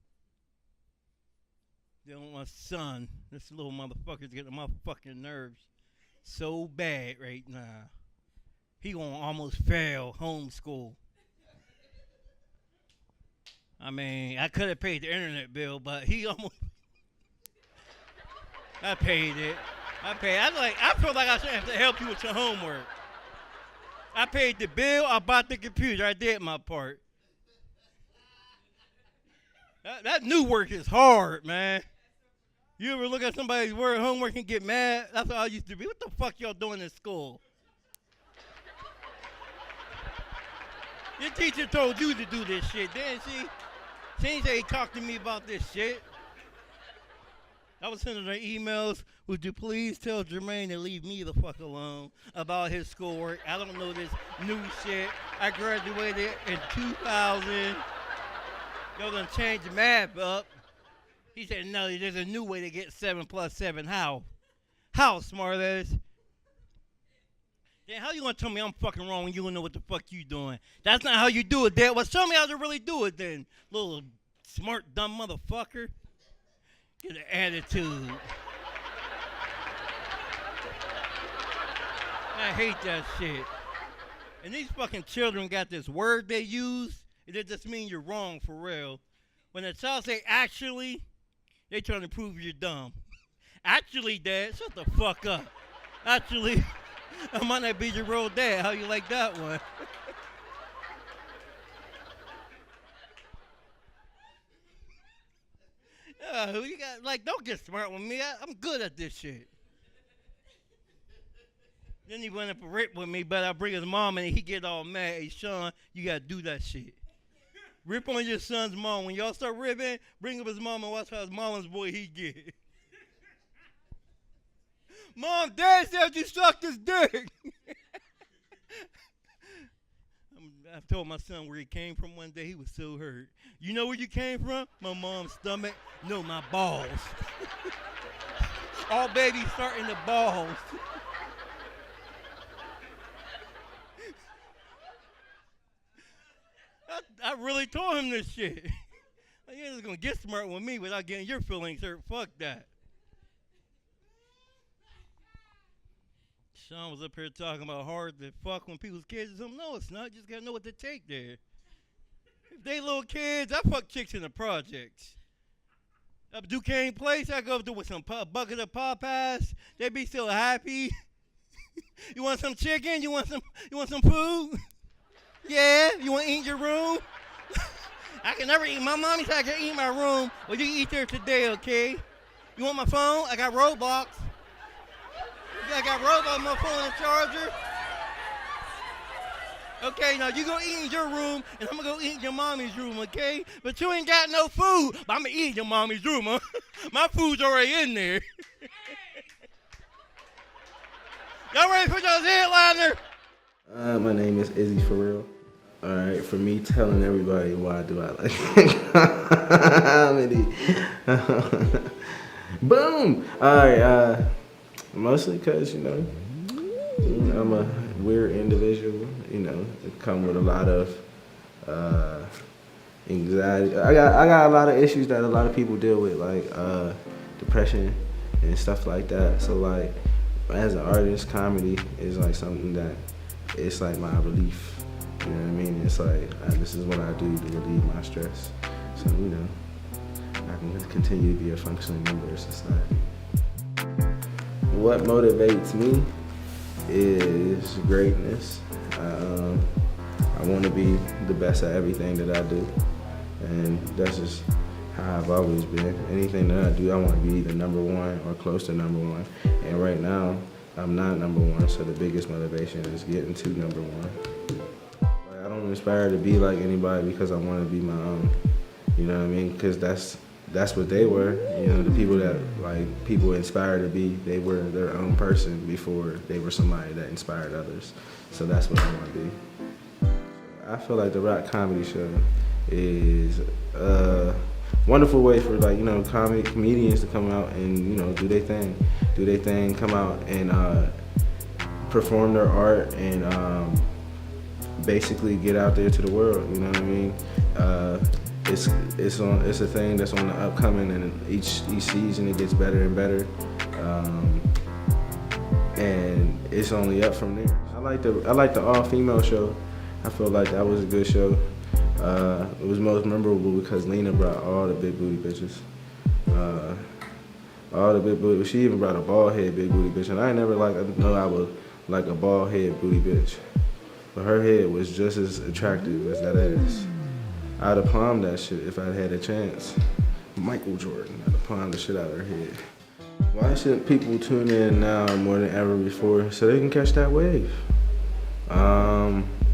Speaker 3: Dealing with my son. This little motherfucker's getting on my fucking nerves so bad right now. He gonna almost fail homeschool. I mean, I could have paid the internet bill, but he almost. I paid it. I feel like I should have to help you with your homework. I paid the bill. I bought the computer. I did my part. That new work is hard, man. You ever look at somebody's work homework and get mad? That's how I used to be. What the fuck y'all doing in school? Your teacher told you to do this shit, didn't she? She ain't say talk to me about this shit. I was sending her emails. Would you please tell Jermaine to leave me the fuck alone about his schoolwork? I don't know this new shit. I graduated in 2000. Y'all done changed the math up. He said, no, there's a new way to get 7 plus 7. How? How, smart ass? Then how you gonna tell me I'm fucking wrong when you don't know what the fuck you doing? That's not how you do it, Dad. Well, show me how to really do it then, little smart, dumb motherfucker. Get an attitude. I hate that shit. And these fucking children got this word they use, and it just means you're wrong for real. When a child say actually, they trying to prove you're dumb. Actually, Dad, shut the fuck up. Actually, I might not be your real dad. How you like that one? You got like, don't get smart with me. I'm good at this shit. Then he went up a rip with me, but I bring his mom and he get all mad. Hey, Sean, you gotta do that shit. Rip on your son's mom. When y'all start ripping, bring up his mom and watch how his mama's boy he get. Mom, Dad said you sucked his dick. I told my son where he came from one day. He was so hurt. You know where you came from? My mom's stomach. No, my balls. All babies start in the balls. I really told him this shit. You're just gonna get smart with me without getting your feelings hurt. Fuck that. Sean was up here talking about hard to fuck when people's kids or something. No, it's not. You just gotta know what to take there. If they little kids, I fuck chicks in the projects. Up Duquesne Place, I go up there with some bucket of Popeyes. They be so happy. You want some chicken? You want some food? Yeah, you want to eat in your room? I can never eat. My mommy said I can eat in my room. Well, you can eat there today, okay? You want my phone? I got Roblox. I got Roblox, my phone and charger. Okay, now you go eat in your room, and I'm going to go eat in your mommy's room, okay? But you ain't got no food. But I'm going to eat in your mommy's room, huh? My food's already in there. Y'all ready for y'all's headliner?
Speaker 6: My name is Izzy For Real. All right, for me telling everybody why do I like comedy. Boom. All right. Mostly because I'm a weird individual. It come with a lot of anxiety. I got a lot of issues that a lot of people deal with, like depression and stuff like that. So like, as an artist, comedy is like something that it's like my relief. You know what I mean? It's like this is what I do to relieve my stress. So I can continue to be a functioning member of society. What motivates me is greatness. I want to be the best at everything that I do, and that's just how I've always been. Anything that I do, I want to be either number one or close to number one. And right now, I'm not number one, so the biggest motivation is getting to number one. I don't aspire to be like anybody because I want to be my own. You know what I mean? Because that's what they were. The people that people inspire to be, they were their own person before they were somebody that inspired others. So that's what I want to be. I feel like the Rock Comedy Show is a wonderful way for comedians to come out and do their thing, come out and perform their art and basically get out there to the world. You know what I mean? It's a thing that's on the upcoming, and each season it gets better and better, and it's only up from there. I like the all-female show. I feel like that was a good show. It was most memorable because Lena brought all the big booty bitches. All the big booty. She even brought a bald head big booty bitch, and I never know I was like a bald head booty bitch, but her head was just as attractive as that ass. I'd have palmed that shit if I'd had a chance. Michael Jordan, I'd have palmed the shit out of her head. Why shouldn't people tune in now more than ever before so they can catch that wave?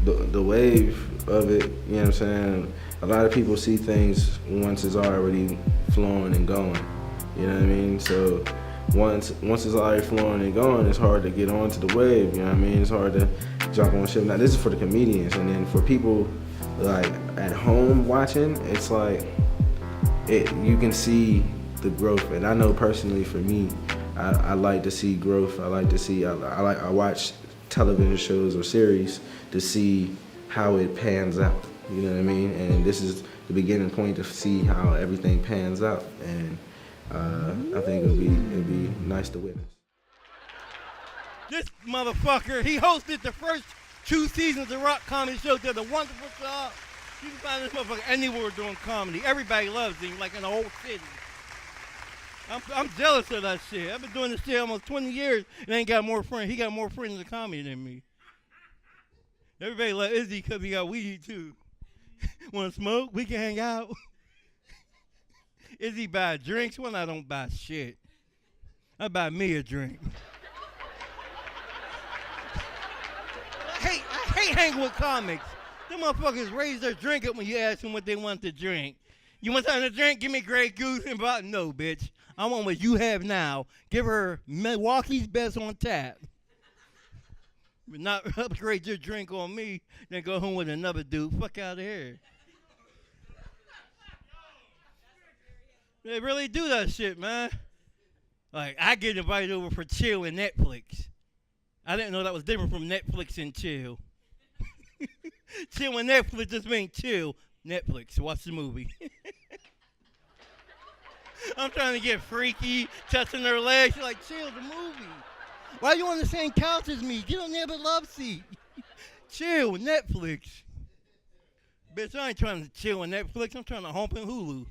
Speaker 6: The wave of it, you know what I'm saying? A lot of people see things once it's already flowing and going, you know what I mean? So once it's already flowing and going, it's hard to get onto the wave, you know what I mean? It's hard to jump on ship. Now this is for the comedians, and then for people like at home watching, it's like you can see the growth. And I know personally for me, I like to see growth. I like to see, I watch television shows or series to see how it pans out. You know what I mean? And this is the beginning point to see how everything pans out. And I think it'll be nice to witness.
Speaker 3: This motherfucker, he hosted the first 2 seasons of the Rock Comedy Show. Did a wonderful job. You can find this motherfucker anywhere doing comedy. Everybody loves him, like in the whole city. I'm jealous of that shit. I've been doing this shit almost 20 years and ain't got more friends. He got more friends in comedy than me. Everybody loves Izzy because he got weed too. Want to smoke? We can hang out. Izzy buy drinks when I don't buy shit. I buy me a drink. I hate hanging with comics. Them motherfuckers raise their drink up when you ask them what they want to drink. You want something to drink? Give me Grey Goose. And about no, bitch. I want what you have now. Give her Milwaukee's Best on tap. But not upgrade your drink on me, then go home with another dude. Fuck out of here. They really do that shit, man. Like, I get invited over for chill and Netflix. I didn't know that was different from Netflix and chill. Chill and Netflix just mean chill. Netflix, watch the movie. I'm trying to get freaky, touching her legs. She's like, chill the movie. Why are you on the same couch as me? Get on there but love seat. Chill, Netflix. Bitch, I ain't trying to chill on Netflix. I'm trying to hump in Hulu.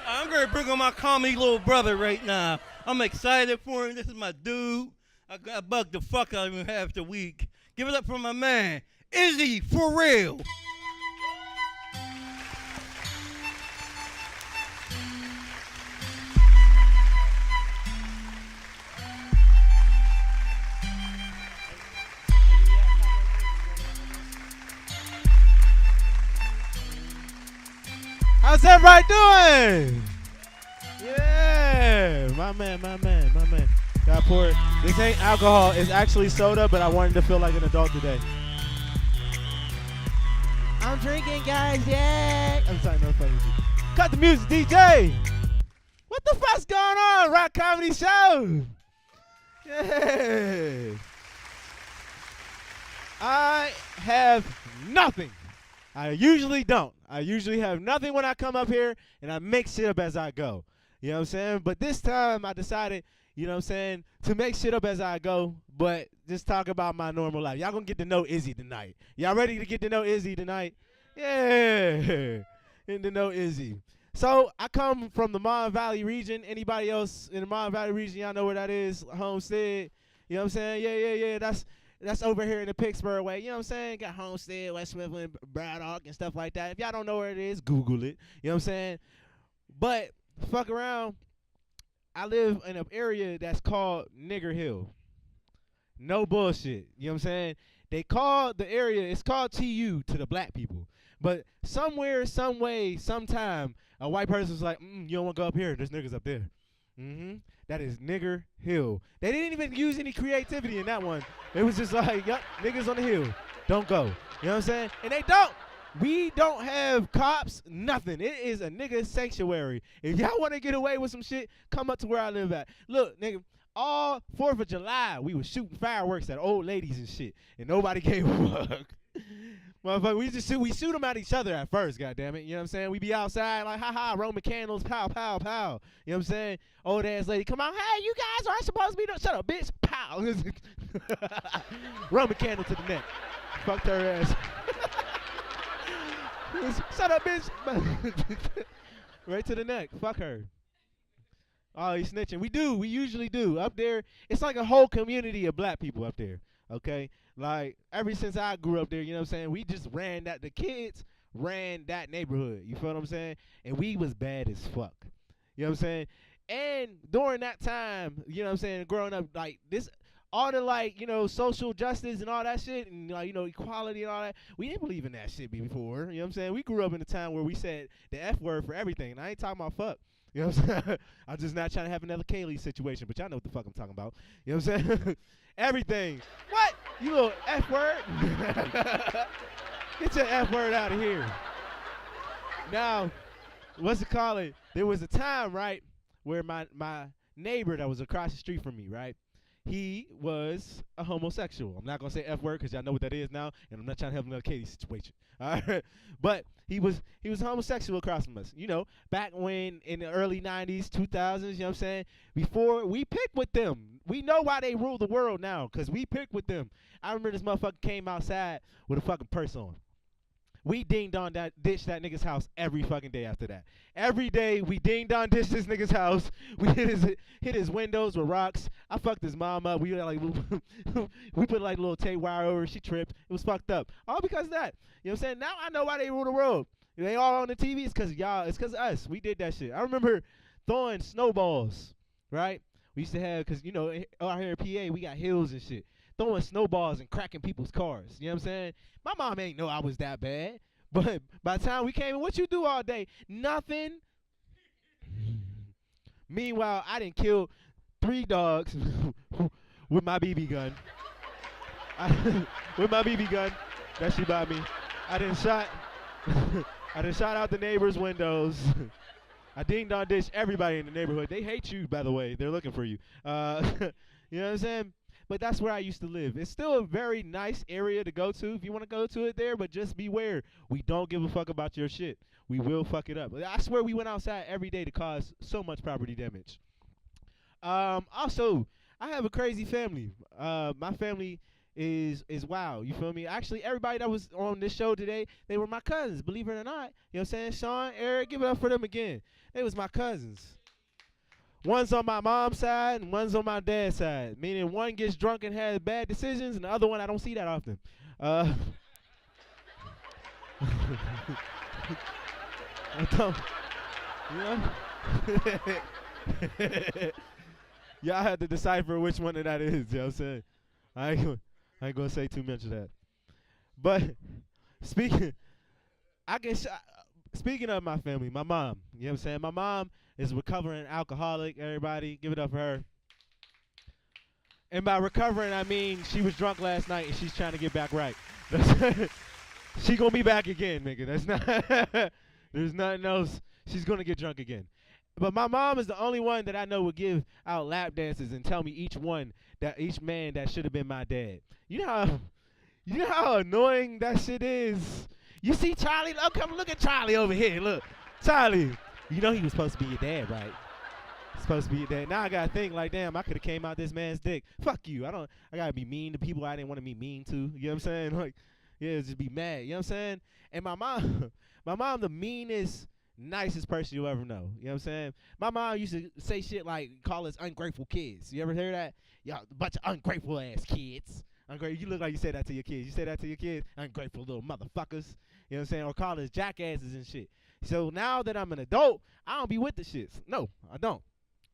Speaker 3: I'm going to bring on my comedy little brother right now. I'm excited for him. This is my dude. I bugged the fuck out of him half the week. Give it up for my man, Izzy, for real.
Speaker 7: How's everybody doing? Yeah, my man. Got poured. This ain't alcohol. It's actually soda, but I wanted to feel like an adult today. I'm drinking, guys. Yeah. I'm sorry, no fucking. Cut the music, DJ. What the fuck's going on? Rock Comedy Show. Yeah. I have nothing. I usually don't. I usually have nothing when I come up here, and I make shit up as I go. You know what I'm saying? But this time I decided, you know what I'm saying, to make shit up as I go, but just talk about my normal life. Y'all gonna get to know Izzy tonight. Y'all ready to get to know Izzy tonight? Yeah. Getting to know Izzy. So I come from the Mon Valley region. Anybody else in the Mon Valley region, y'all know where that is? Homestead. You know what I'm saying? Yeah. That's over here in the Pittsburgh way. You know what I'm saying? Got Homestead, West Mifflin, Braddock, and stuff like that. If y'all don't know where it is, Google it. You know what I'm saying? But fuck around. I live in an area that's called Nigger Hill. No bullshit. You know what I'm saying? They call the area, it's called TU to the black people. But somewhere, some way, sometime, a white person's like, you don't want to go up here. There's niggas up there. That is Nigger Hill. They didn't even use any creativity in that one. It was just like, yup, niggas on the hill. Don't go. You know what I'm saying? And they don't. We don't have cops, nothing. It is a nigga sanctuary. If y'all want to get away with some shit, come up to where I live at. Look, nigga, all 4th of July, we was shooting fireworks at old ladies and shit, and nobody gave a fuck. Motherfucker, we shoot them at each other at first, goddammit. You know what I'm saying? We be outside like, ha, Roman candles, pow, pow, pow. You know what I'm saying? Old ass lady, come on, hey, you guys aren't supposed to be doing, shut up, bitch, pow. Roman candle to the neck. Fucked her ass. Shut up, bitch. Right to the neck. Fuck her. Oh, he's snitching. We usually do. Up there, it's like a whole community of black people up there, okay? Like, ever since I grew up there, you know what I'm saying, we just the kids ran that neighborhood, you feel what I'm saying? And we was bad as fuck, you know what I'm saying? And during that time, you know what I'm saying, growing up, like, this, all the, like, you know, social justice and all that shit, and, you know, equality and all that, we didn't believe in that shit before, you know what I'm saying? We grew up in a time where we said the F word for everything, and I ain't talking about fuck. You You know what I'm saying? I'm just not trying to have another Kaylee situation, but y'all know what the fuck I'm talking about. You know what I'm saying? Everything. What? You little F word? Get your F word out of here. Now, what's it called? There was a time, right, where my neighbor that was across the street from me, right, he was a homosexual. I'm not going to say F word because y'all know what that is now, and I'm not trying to have another Katie situation. All right? But he was homosexual across from us. You know, back when in the early 90s, 2000s, you know what I'm saying? Before we picked with them. We know why they rule the world now because we picked with them. I remember this motherfucker came outside with a fucking purse on. We ding-dong ditch that nigga's house every fucking day after that. Every day we ding-dong ditch this nigga's house. We hit his windows with rocks. I fucked his mom up. We like we put like little tape wire over her. She tripped. It was fucked up. All because of that. You know what I'm saying? Now I know why they rule the world. They all on the TV. It's because y'all. It's because of us. We did that shit. I remember throwing snowballs, right? We used to have, because, you know, out here in PA, we got hills and shit. Throwing snowballs and cracking people's cars. You know what I'm saying? My mom ain't know I was that bad. But by the time we came in, what you do all day? Nothing. Meanwhile, I done killed 3 dogs with my BB gun. With my BB gun that she bought me. I done shot out the neighbors' windows. I ding-dong ditched everybody in the neighborhood. They hate you, by the way. They're looking for you. You know what I'm saying? But that's where I used to live. It's still a very nice area to go to if you want to go to it there, but just beware. We don't give a fuck about your shit. We will fuck it up. I swear we went outside every day to cause so much property damage. Also, I have a crazy family. My family is wild. You feel me? Actually, everybody that was on this show today, they were my cousins, believe it or not. You know what I'm saying? Sean, Eric, give it up for them again. They was my cousins. One's on my mom's side and one's on my dad's side. Meaning one gets drunk and has bad decisions, and the other one I don't see that often. I don't, you know? Y'all have to decipher which one of that is. You know what I'm saying? I ain't gonna say too much of that. But speaking of my family, my mom, you know what I'm saying? My mom is a recovering alcoholic. Everybody, give it up for her. And by recovering, I mean she was drunk last night and she's trying to get back right. She gonna be back again, nigga. That's not. There's nothing else. She's gonna get drunk again. But my mom is the only one that I know would give out lap dances and tell me each man that should have been my dad. You know how annoying that shit is. You see Charlie? Oh, come look at Charlie over here. Look, Charlie. You know he was supposed to be your dad, right? Supposed to be your dad. Now I gotta think like, damn, I could have came out this man's dick. Fuck you. I gotta be mean to people I didn't want to be mean to. You know what I'm saying? Like, yeah, just be mad. You know what I'm saying? And my mom, the meanest, nicest person you'll ever know. You know what I'm saying? My mom used to say shit like, call us ungrateful kids. You ever hear that? Y'all, a bunch of ungrateful ass kids. You look like you said that to your kids. You say that to your kids? Ungrateful little motherfuckers. You know what I'm saying? Or call us jackasses and shit. So now that I'm an adult, I don't be with the shits. No, I don't.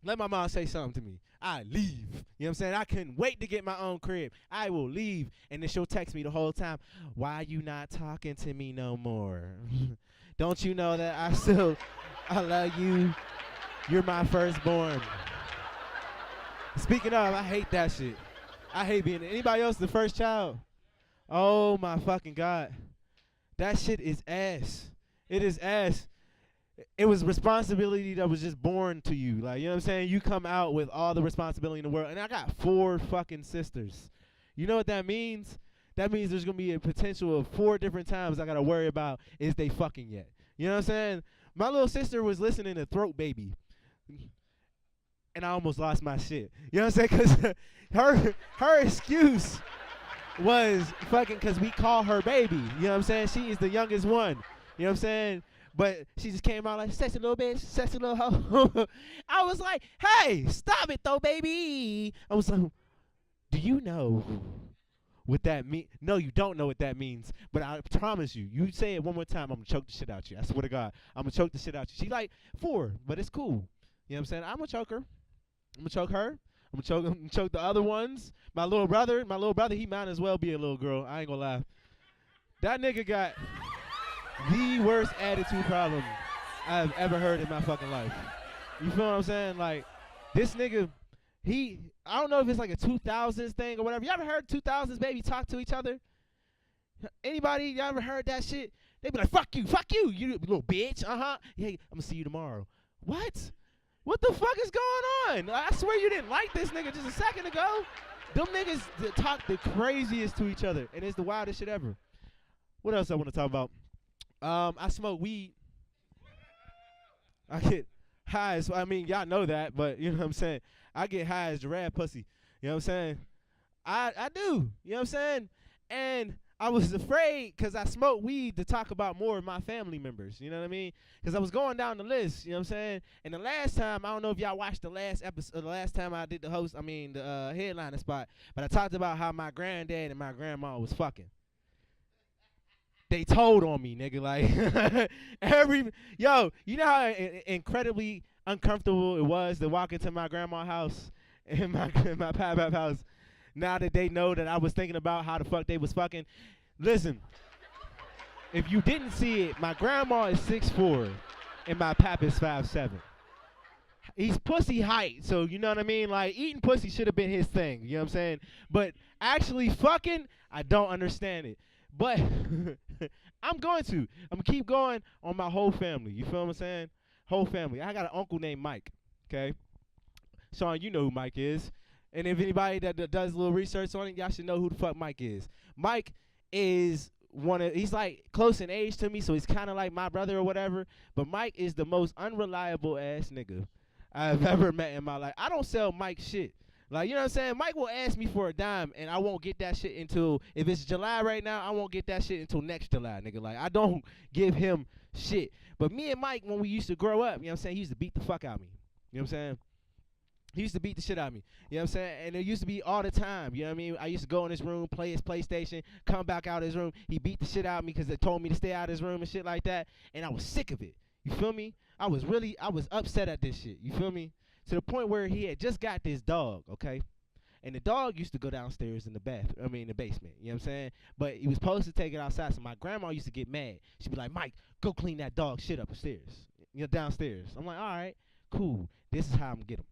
Speaker 7: Let my mom say something to me. I leave. You know what I'm saying? I couldn't wait to get my own crib. I will leave. And then she'll text me the whole time. Why you not talking to me no more? Don't you know that I love you? You're my firstborn. Speaking of, I hate that shit. I hate being anybody else the first child. Oh my fucking God. That shit is ass. It is ass. It was responsibility that was just born to you. Like, you know what I'm saying? You come out with all the responsibility in the world. And I got 4 fucking sisters. You know what that means? That means there's going to be a potential of 4 different times I got to worry about is they fucking yet. You know what I'm saying? My little sister was listening to Throat Baby. And I almost lost my shit. You know what I'm saying? Because her excuse was fucking because we call her baby. You know what I'm saying? She is the youngest one. You know what I'm saying? But she just came out like, sexy little bitch, sexy little hoe. I was like, hey, stop it though, baby. I was like, do you know what that means? No, you don't know what that means. But I promise you, you say it one more time, I'm going to choke the shit out you. I swear to God, I'm going to choke the shit out you. She's like 4, but it's cool. You know what I'm saying? I'm going to choke her. I'm going to choke her. I'm going to choke the other ones. My little brother, he might as well be a little girl. I ain't going to lie. That nigga got the worst attitude problem I've ever heard in my fucking life. You feel what I'm saying? Like, this nigga, I don't know if it's like a 2000s thing or whatever. You ever heard 2000s baby talk to each other? Anybody, you ever heard that shit? They be like, fuck you, you little bitch, Yeah, I'm gonna see you tomorrow. What? What the fuck is going on? I swear you didn't like this nigga just a second ago. Them niggas talk the craziest to each other, and it's the wildest shit ever. What else I want to talk about? I smoke weed. I get high as, I mean, y'all know that, but you know what I'm saying? I get high as giraffe pussy. You know what I'm saying? I do. You know what I'm saying? And I was afraid because I smoked weed to talk about more of my family members. You know what I mean? Because I was going down the list. You know what I'm saying? And the last time, I don't know if y'all watched the last episode, the last time I did the headliner spot, but I talked about how my granddad and my grandma was fucking. They told on me, nigga. Like, you know how incredibly uncomfortable it was to walk into my grandma's house and my pop house now that they know that I was thinking about how the fuck they was fucking. Listen, if you didn't see it, my grandma is 6'4", and my pap is 5'7". He's pussy height, so you know what I mean? Like, eating pussy should have been his thing, you know what I'm saying? But actually fucking, I don't understand it. But I'm going to keep going on my whole family. You feel what I'm saying? Whole family. I got an uncle named Mike, okay? Sean, you know who Mike is. And if anybody that does a little research on it, y'all should know who the fuck Mike is. Mike is he's like close in age to me, so he's kind of like my brother or whatever. But Mike is the most unreliable ass nigga I've ever met in my life. I don't sell Mike shit. Like, you know what I'm saying? Mike will ask me for a dime, and I won't get that shit until, if it's July right now, I won't get that shit until next July, nigga. Like, I don't give him shit. But me and Mike, when we used to grow up, you know what I'm saying, he used to beat the fuck out of me. You know what I'm saying? He used to beat the shit out of me. You know what I'm saying? And it used to be all the time. You know what I mean? I used to go in his room, play his PlayStation, come back out of his room. He beat the shit out of me because they told me to stay out of his room and shit like that. And I was sick of it. You feel me? I was upset at this shit. You feel me? To the point where he had just got this dog, okay? And the dog used to go downstairs in the basement. You know what I'm saying? But he was supposed to take it outside. So my grandma used to get mad. She'd be like, Mike, go clean that dog shit upstairs. You know, downstairs. I'm like, all right, cool. This is how I'm going to get him.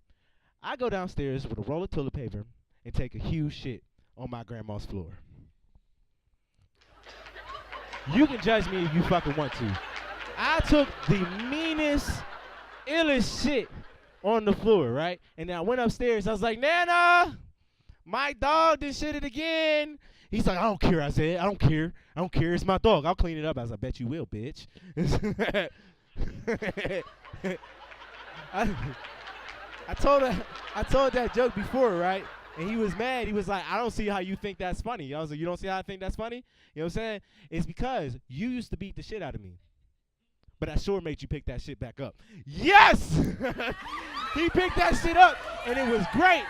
Speaker 7: I go downstairs with a roll of toilet paper and take a huge shit on my grandma's floor. You can judge me if you fucking want to. I took the meanest, illest shit on the floor, right? And then I went upstairs. I was like, Nana, my dog done shit it again. He's like, I don't care. I said, I don't care. I don't care. It's my dog. I'll clean it up. I was like, I bet you will, bitch. I told that joke before, right? And he was mad. He was like, I don't see how you think that's funny. I was like, you don't see how I think that's funny? You know what I'm saying? It's because you used to beat the shit out of me. But I sure made you pick that shit back up. Yes! He picked that shit up, and it was great.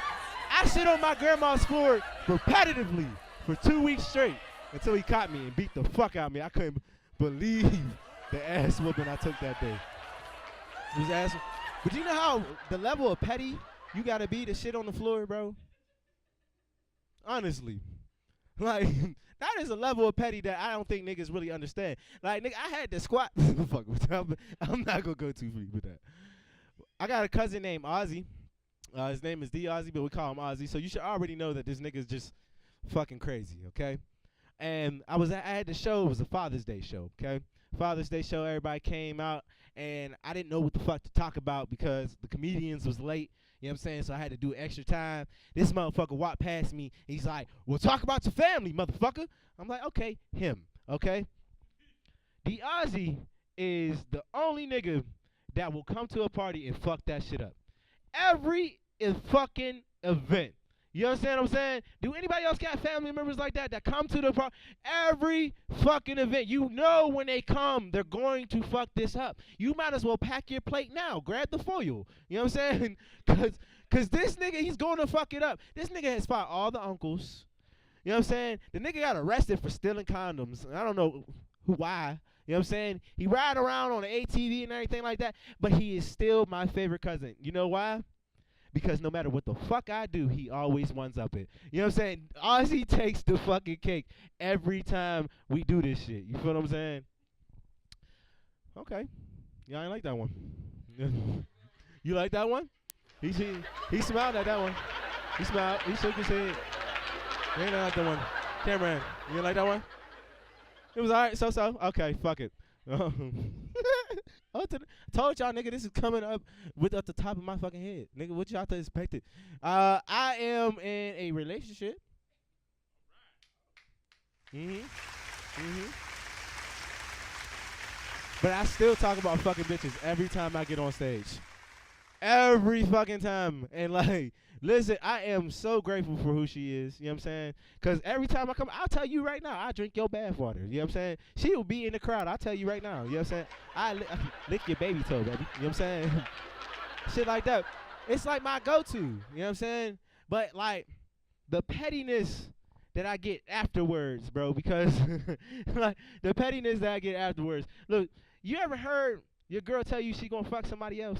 Speaker 7: I shit on my grandma's floor repetitively for 2 weeks straight until he caught me and beat the fuck out of me. I couldn't believe the ass whooping I took that day. It was ass. But you know how the level of petty you gotta be to shit on the floor, bro? Honestly. Like, that is a level of petty that I don't think niggas really understand. Like, nigga, I had to squat. Fuck, I'm not gonna go too deep with that. I got a cousin named Ozzy. His name is D Ozzy, but we call him Ozzy. So you should already know that this nigga's just fucking crazy, okay? And I had the show. It was a Father's Day show, okay? Father's Day show, everybody came out, and I didn't know what the fuck to talk about because the comedians was late. You know what I'm saying? So I had to do extra time. This motherfucker walked past me. He's like, well, talk about your family, motherfucker. I'm like, okay, him, okay? D Ozzy is the only nigga that will come to a party and fuck that shit up. Every fucking event. You understand what I'm saying? Do anybody else got family members like that come to the party? Every fucking event. You know when they come, they're going to fuck this up. You might as well pack your plate now. Grab the foil. You know what I'm saying? Because this nigga, he's going to fuck it up. This nigga has fought all the uncles. You know what I'm saying? The nigga got arrested for stealing condoms. I don't know why. You know what I'm saying? He ride around on the ATV and everything like that, but he is still my favorite cousin. You know why? Because no matter what the fuck I do, he always ones up it. You know what I'm saying? Ozzy takes the fucking cake every time we do this shit. You feel what I'm saying? Okay. Y'all ain't like that one. You like that one? He smiled at that one. He smiled. He shook his head. You ain't like that one. Cameron, you like that one? It was alright, so. Okay, fuck it. Told y'all, nigga, this is coming up at the top of my fucking head. Nigga, what y'all thought expected? I am in a relationship. But I still talk about fucking bitches every time I get on stage. Every fucking time. And like, listen, I am so grateful for who she is. You know what I'm saying? Because every time I come, I'll tell you right now, I drink your bath water. You know what I'm saying? She will be in the crowd. I'll tell you right now. You know what I'm saying? I lick your baby toe, baby. You know what I'm saying? Shit like that. It's like my go-to. You know what I'm saying? But like, the pettiness that I get afterwards, bro, because like the pettiness that I get afterwards. Look, you ever heard your girl tell you she gonna fuck somebody else?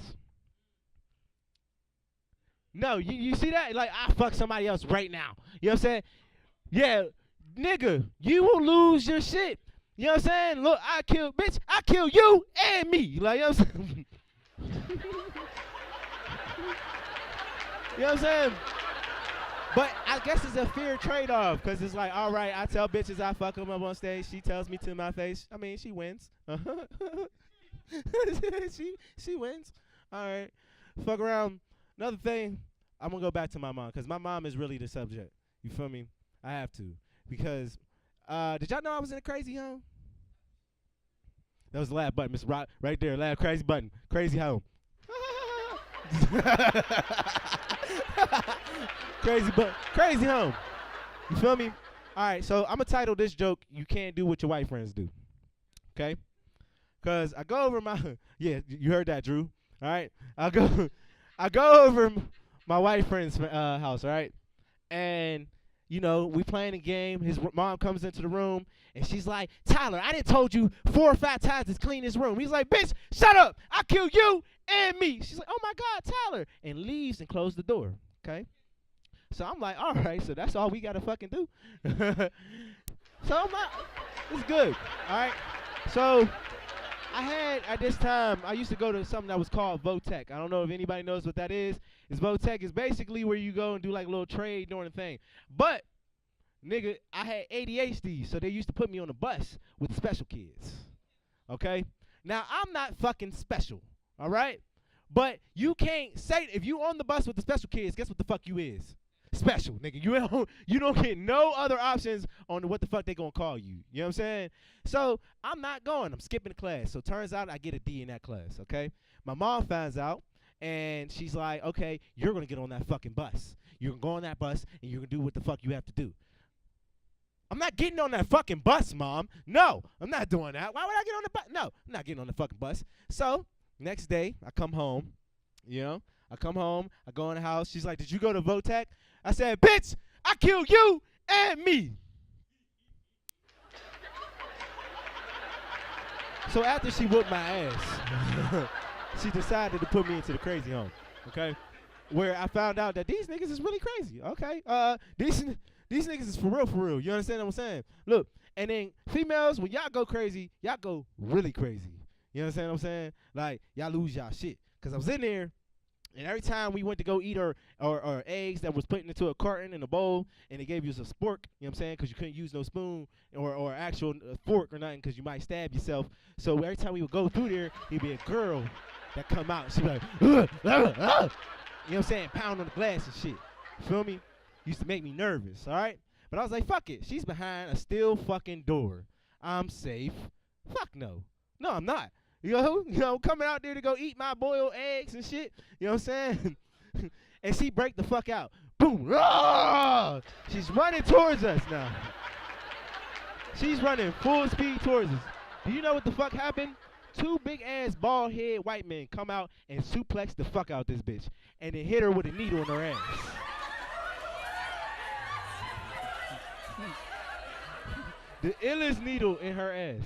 Speaker 7: No, you see that? Like, I fuck somebody else right now. You know what I'm saying? Yeah, nigga, you will lose your shit. You know what I'm saying? Look, I kill you and me. Like, you know what I'm saying? You know what I'm saying? But I guess it's a fair trade-off, because it's like, all right, I tell bitches I fuck them up on stage. She tells me to my face. I mean, she wins. she wins. All right. Fuck around. Another thing, I'm going to go back to my mom, because my mom is really the subject. You feel me? I have to. Because, did y'all know I was in a crazy home? That was the laugh button, Mr. Rock. Right there, laugh, crazy button. Crazy home. Crazy home. You feel me? All right, so I'm going to title this joke, You Can't Do What Your White Friends Do. Okay? Because I go over yeah, you heard that, Drew. All right? I go over my white friend's house, all right? And, you know, we playing a game. His mom comes into the room, and she's like, Tyler, I done told you 4 or 5 times to clean this room. He's like, bitch, shut up. I'll kill you and me. She's like, oh, my God, Tyler. And leaves and closes the door, okay? So I'm like, all right, so that's all we got to fucking do. So I'm like, it's good, all right? So at this time, I used to go to something that was called Votech. I don't know if anybody knows what that is. Votech is basically where you go and do like a little trade during the thing. But, nigga, I had ADHD, so they used to put me on a bus with the special kids. Okay? Now, I'm not fucking special, all right? But you can't say, if you on the bus with the special kids, guess what the fuck you is? Special, nigga. You don't get no other options on what the fuck they gonna call you. You know what I'm saying? So I'm not going. I'm skipping the class. So turns out I get a D in that class, okay? My mom finds out, and she's like, okay, you're gonna get on that fucking bus. You're gonna go on that bus, and you're gonna do what the fuck you have to do. I'm not getting on that fucking bus, Mom. No, I'm not doing that. Why would I get on the bus? No, I'm not getting on the fucking bus. So next day, I come home, you know? I come home, I go in the house. She's like, did you go to Votech? I said, bitch, I kill you and me. So after she whooped my ass, she decided to put me into the crazy home, okay? Where I found out that these niggas is really crazy, okay? These niggas is for real. You understand what I'm saying? Look, and then females, when y'all go crazy, y'all go really crazy. You understand what I'm saying? Like, y'all lose y'all shit. Because I was in there, and every time we went to go eat our eggs that was put into a carton in a bowl, and they gave you a spork, you know what I'm saying, because you couldn't use no spoon or actual fork or nothing because you might stab yourself. So every time we would go through there, there'd be a girl that come out. She'd be like, you know what I'm saying, pound on the glass and shit. You feel me? Used to make me nervous, all right? But I was like, fuck it. She's behind a steel fucking door. I'm safe. Fuck no. No, I'm not. You know, coming out there to go eat my boiled eggs and shit. You know what I'm saying? And she break the fuck out. Boom. Ah! She's running towards us now. She's running full speed towards us. Do you know what the fuck happened? 2 big-ass, bald-head white men come out and suplex the fuck out this bitch. And then hit her with a needle in her ass. The illest needle in her ass.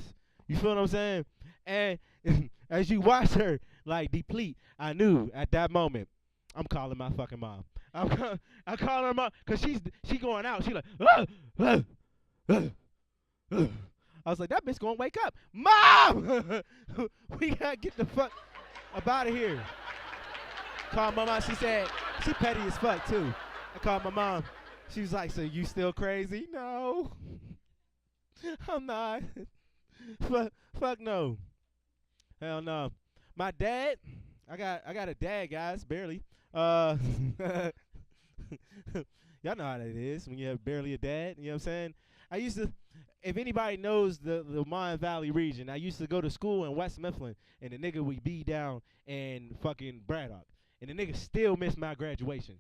Speaker 7: You feel what I'm saying? And as you watch her, like, deplete, I knew at that moment, I'm calling my fucking mom. I'm calling her mom, because she going out. She like, I was like, that bitch going to wake up. Mom! We got to get the fuck up out of here. Called my mom. She said, she petty as fuck, too. I called my mom. She was like, so you still crazy? No. I'm not. Fuck no. Hell no. My dad, I got a dad, guys, barely. Y'all know how that is when you have barely a dad. You know what I'm saying? I used to, if anybody knows the Mon Valley region, I used to go to school in West Mifflin, and the nigga would be down in fucking Braddock. And the nigga still missed my graduation.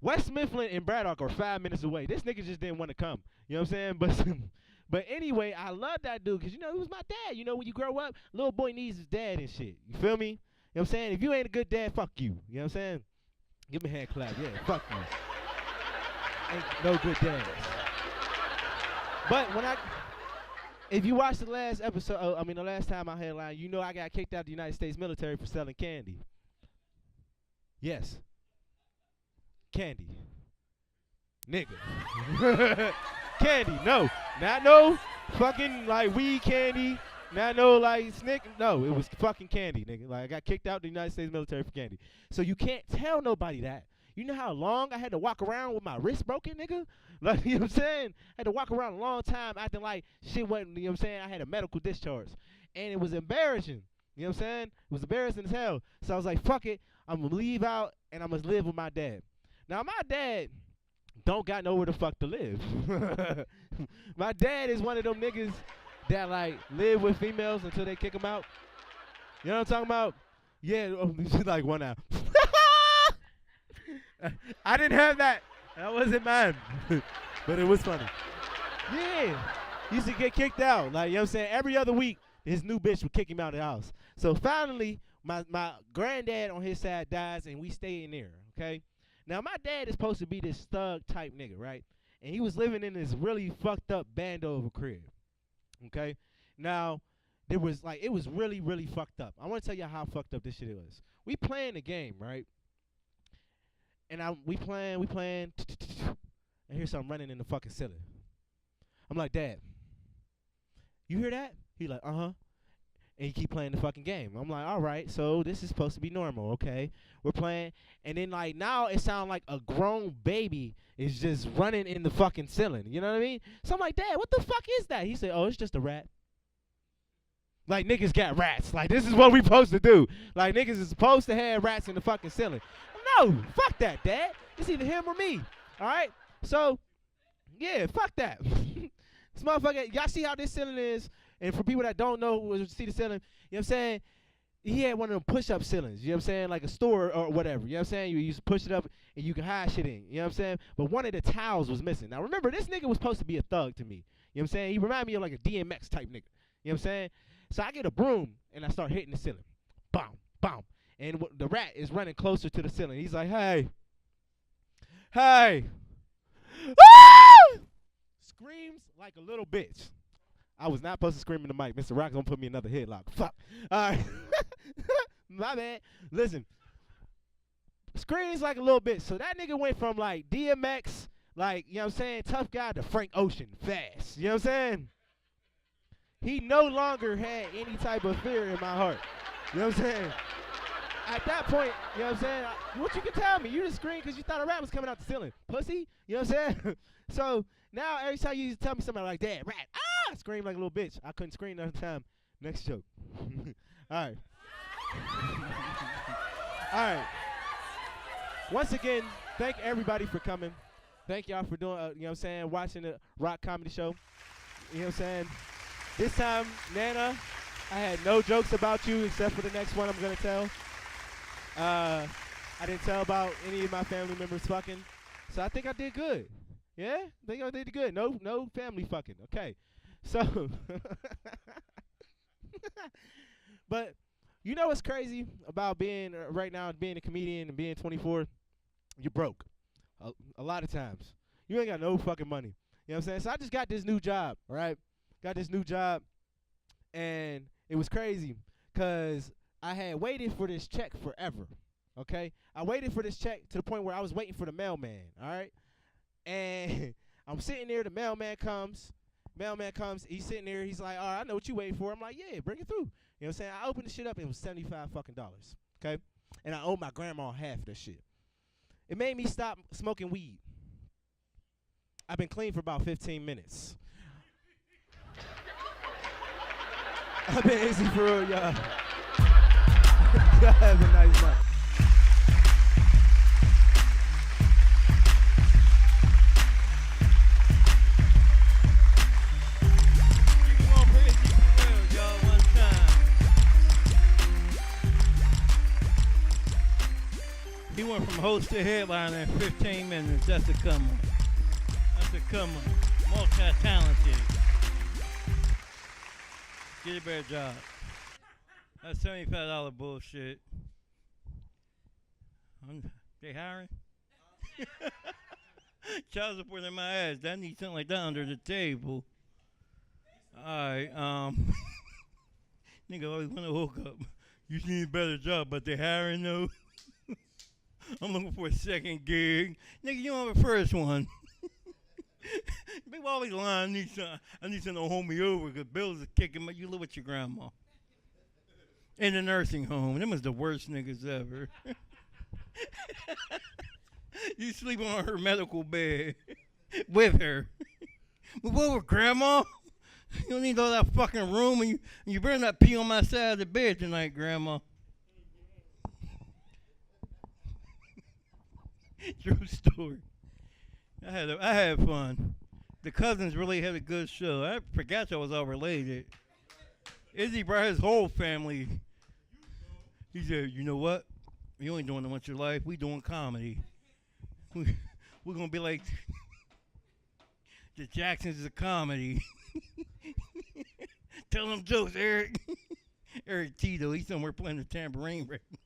Speaker 7: West Mifflin and Braddock are 5 minutes away. This nigga just didn't want to come. You know what I'm saying? But anyway, I love that dude because, you know, he was my dad. You know, when you grow up, little boy needs his dad and shit. You feel me? You know what I'm saying? If you ain't a good dad, fuck you. You know what I'm saying? Give me a hand clap. Yeah, fuck you. Ain't no good dads. But if you watch the last episode, the last time I headline, you know I got kicked out of the United States military for selling candy. Yes. Candy. Nigga. Candy, no. Not no fucking like weed candy. Not no like snick. No, it was fucking candy, nigga. Like I got kicked out of the United States military for candy. So you can't tell nobody that. You know how long I had to walk around with my wrist broken, nigga? Like, you know what I'm saying? I had to walk around a long time acting like shit wasn't, you know what I'm saying? I had a medical discharge. And it was embarrassing. You know what I'm saying? It was embarrassing as hell. So I was like, fuck it. I'm going to leave out and I must live with my dad. Now, my dad don't got nowhere the fuck to live. My dad is one of them niggas that, like, live with females until they kick him out. You know what I'm talking about? Yeah, she's like one out. I didn't have that. That wasn't mine. But it was funny. Yeah. He used to get kicked out. Like, you know what I'm saying? Every other week, his new bitch would kick him out of the house. So finally, my granddad on his side dies, and we stay in there, okay? Now, my dad is supposed to be this thug type nigga, right? And he was living in this really fucked up bando of a crib, okay? Now, it was really, really fucked up. I want to tell you how fucked up this shit was. We playing the game, right? And we playing, and here's something running in the fucking ceiling. I'm like, Dad, you hear that? He like, uh-huh. And he keep playing the fucking game. I'm like, all right, so this is supposed to be normal, okay? We're playing, and then like now it sounds like a grown baby is just running in the fucking ceiling. You know what I mean? So I'm like, Dad, what the fuck is that? He said, oh, it's just a rat. Like, niggas got rats. Like, this is what we supposed to do. Like, niggas is supposed to have rats in the fucking ceiling. No, fuck that, Dad. It's either him or me. All right? So, yeah, fuck that. This motherfucker, y'all see how this ceiling is? And for people that don't know who see the ceiling, you know what I'm saying? He had one of them push-up ceilings, you know what I'm saying? Like a store or whatever, you know what I'm saying? You used to push it up and you can hide shit in, you know what I'm saying? But one of the tiles was missing. Now, remember, this nigga was supposed to be a thug to me. You know what I'm saying? He reminded me of like a DMX type nigga. You know what I'm saying? So I get a broom and I start hitting the ceiling. Boom, boom. And the rat is running closer to the ceiling. He's like, hey. Ah! Screams like a little bitch. I was not supposed to scream in the mic. Mr. Rock's gonna put me another headlock. Fuck. All right. My bad. Listen. Screams like a little bitch. So that nigga went from like DMX, like, you know what I'm saying, tough guy, to Frank Ocean fast. You know what I'm saying? He no longer had any type of fear in my heart. You know what I'm saying? At that point, you know what I'm saying? What you can tell me? You just screamed because you thought a rat was coming out the ceiling. Pussy? You know what I'm saying? So now every time you tell me something like, Dad, rat, I scream like a little bitch. I couldn't scream another time. Next joke. All right. All right. Once again, thank everybody for coming. Thank y'all for doing, you know what I'm saying, watching the Rock Comedy Show. You know what I'm saying? This time, Nana, I had no jokes about you except for the next one I'm going to tell. I didn't tell about any of my family members fucking. So I think I did good. Yeah? I think I did good. No family fucking. Okay. So, but you know what's crazy about being, right now, being a comedian and being 24? You're broke. A lot of times. You ain't got no fucking money. You know what I'm saying? So I just got this new job, all right? Got this new job, and it was crazy because I had waited for this check forever, okay? I waited for this check to the point where I was waiting for the mailman, all right? And I'm sitting there, the mailman comes, he's sitting there, he's like, all right, I know what you waiting for. I'm like, yeah, bring it through. You know what I'm saying? I opened the shit up, and it was $75 fucking dollars, okay? and I owed my grandma half of the shit. It made me stop smoking weed. I've been clean for about 15 minutes. I've been easy for real, y'all. Y'all have a nice night.
Speaker 3: He went from host to headliner in 15 minutes. That's a come on. That's a come on. Multi-talented. Get a better job. That's $75 bullshit. They hiring? Child support in my ass. I need something like that under the table. Alright, nigga always wanna hook up. You need a better job, but they hiring though. I'm looking for a second gig. Nigga, you don't have a first one. People always lying. I need something to hold me over because bills are kicking. You live with your grandma. In the nursing home. Them was the worst niggas ever. You sleep on her medical bed with her. Move over, grandma. You don't need all that fucking room, and you better not pee on my side of the bed tonight, grandma. True story. I had fun. The cousins really had a good show. I forgot y'all was all related. Izzy brought his whole family. He said, "You know what? You ain't doing that much of your life. We doing comedy. We're gonna be like the Jacksons of comedy." Tell them jokes, Eric. Eric Tito, he's somewhere playing the tambourine right now.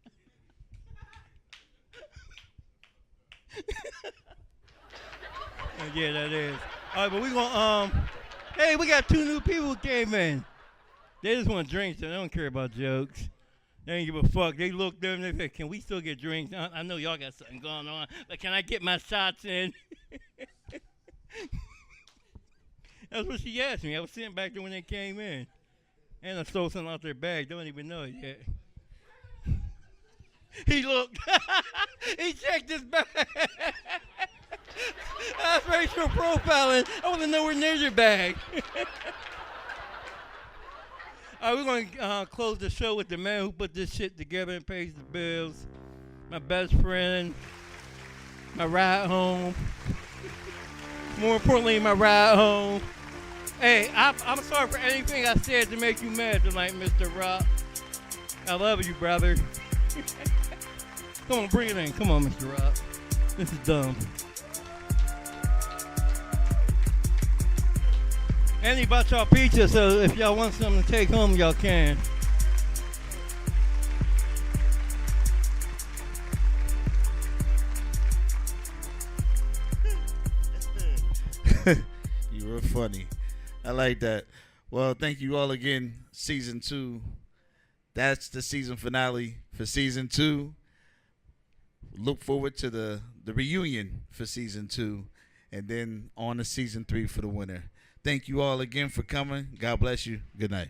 Speaker 3: Yeah, that is. All right, but we gonna hey, we got 2 new people who came in. They just want drinks, so they don't care about jokes. They ain't give a fuck. They looked up and they said, "Can we still get drinks? I know y'all got something going on, but can I get my shots in?" That's what she asked me. I was sitting back there when they came in, and I stole something out their bag. They don't even know it yet. He looked. He checked his bag. That's racial profiling. I wasn't nowhere near your bag. All right, we're going to close the show with the man who put this shit together and pays the bills. My best friend. My ride home. More importantly, my ride home. Hey, I'm sorry for anything I said to make you mad tonight, Mr. Rock. I love you, brother. Come on, bring it in. Come on, Mr. Rock. This is dumb. And he bought y'all pizza, so if y'all want something to take home, y'all can.
Speaker 2: You were funny. I like that. Well, thank you all again. Season 2. That's the season finale for season 2. Look forward to the reunion for season 2, and then on to season 3 for the winner. Thank you all again for coming. God bless you. Good night.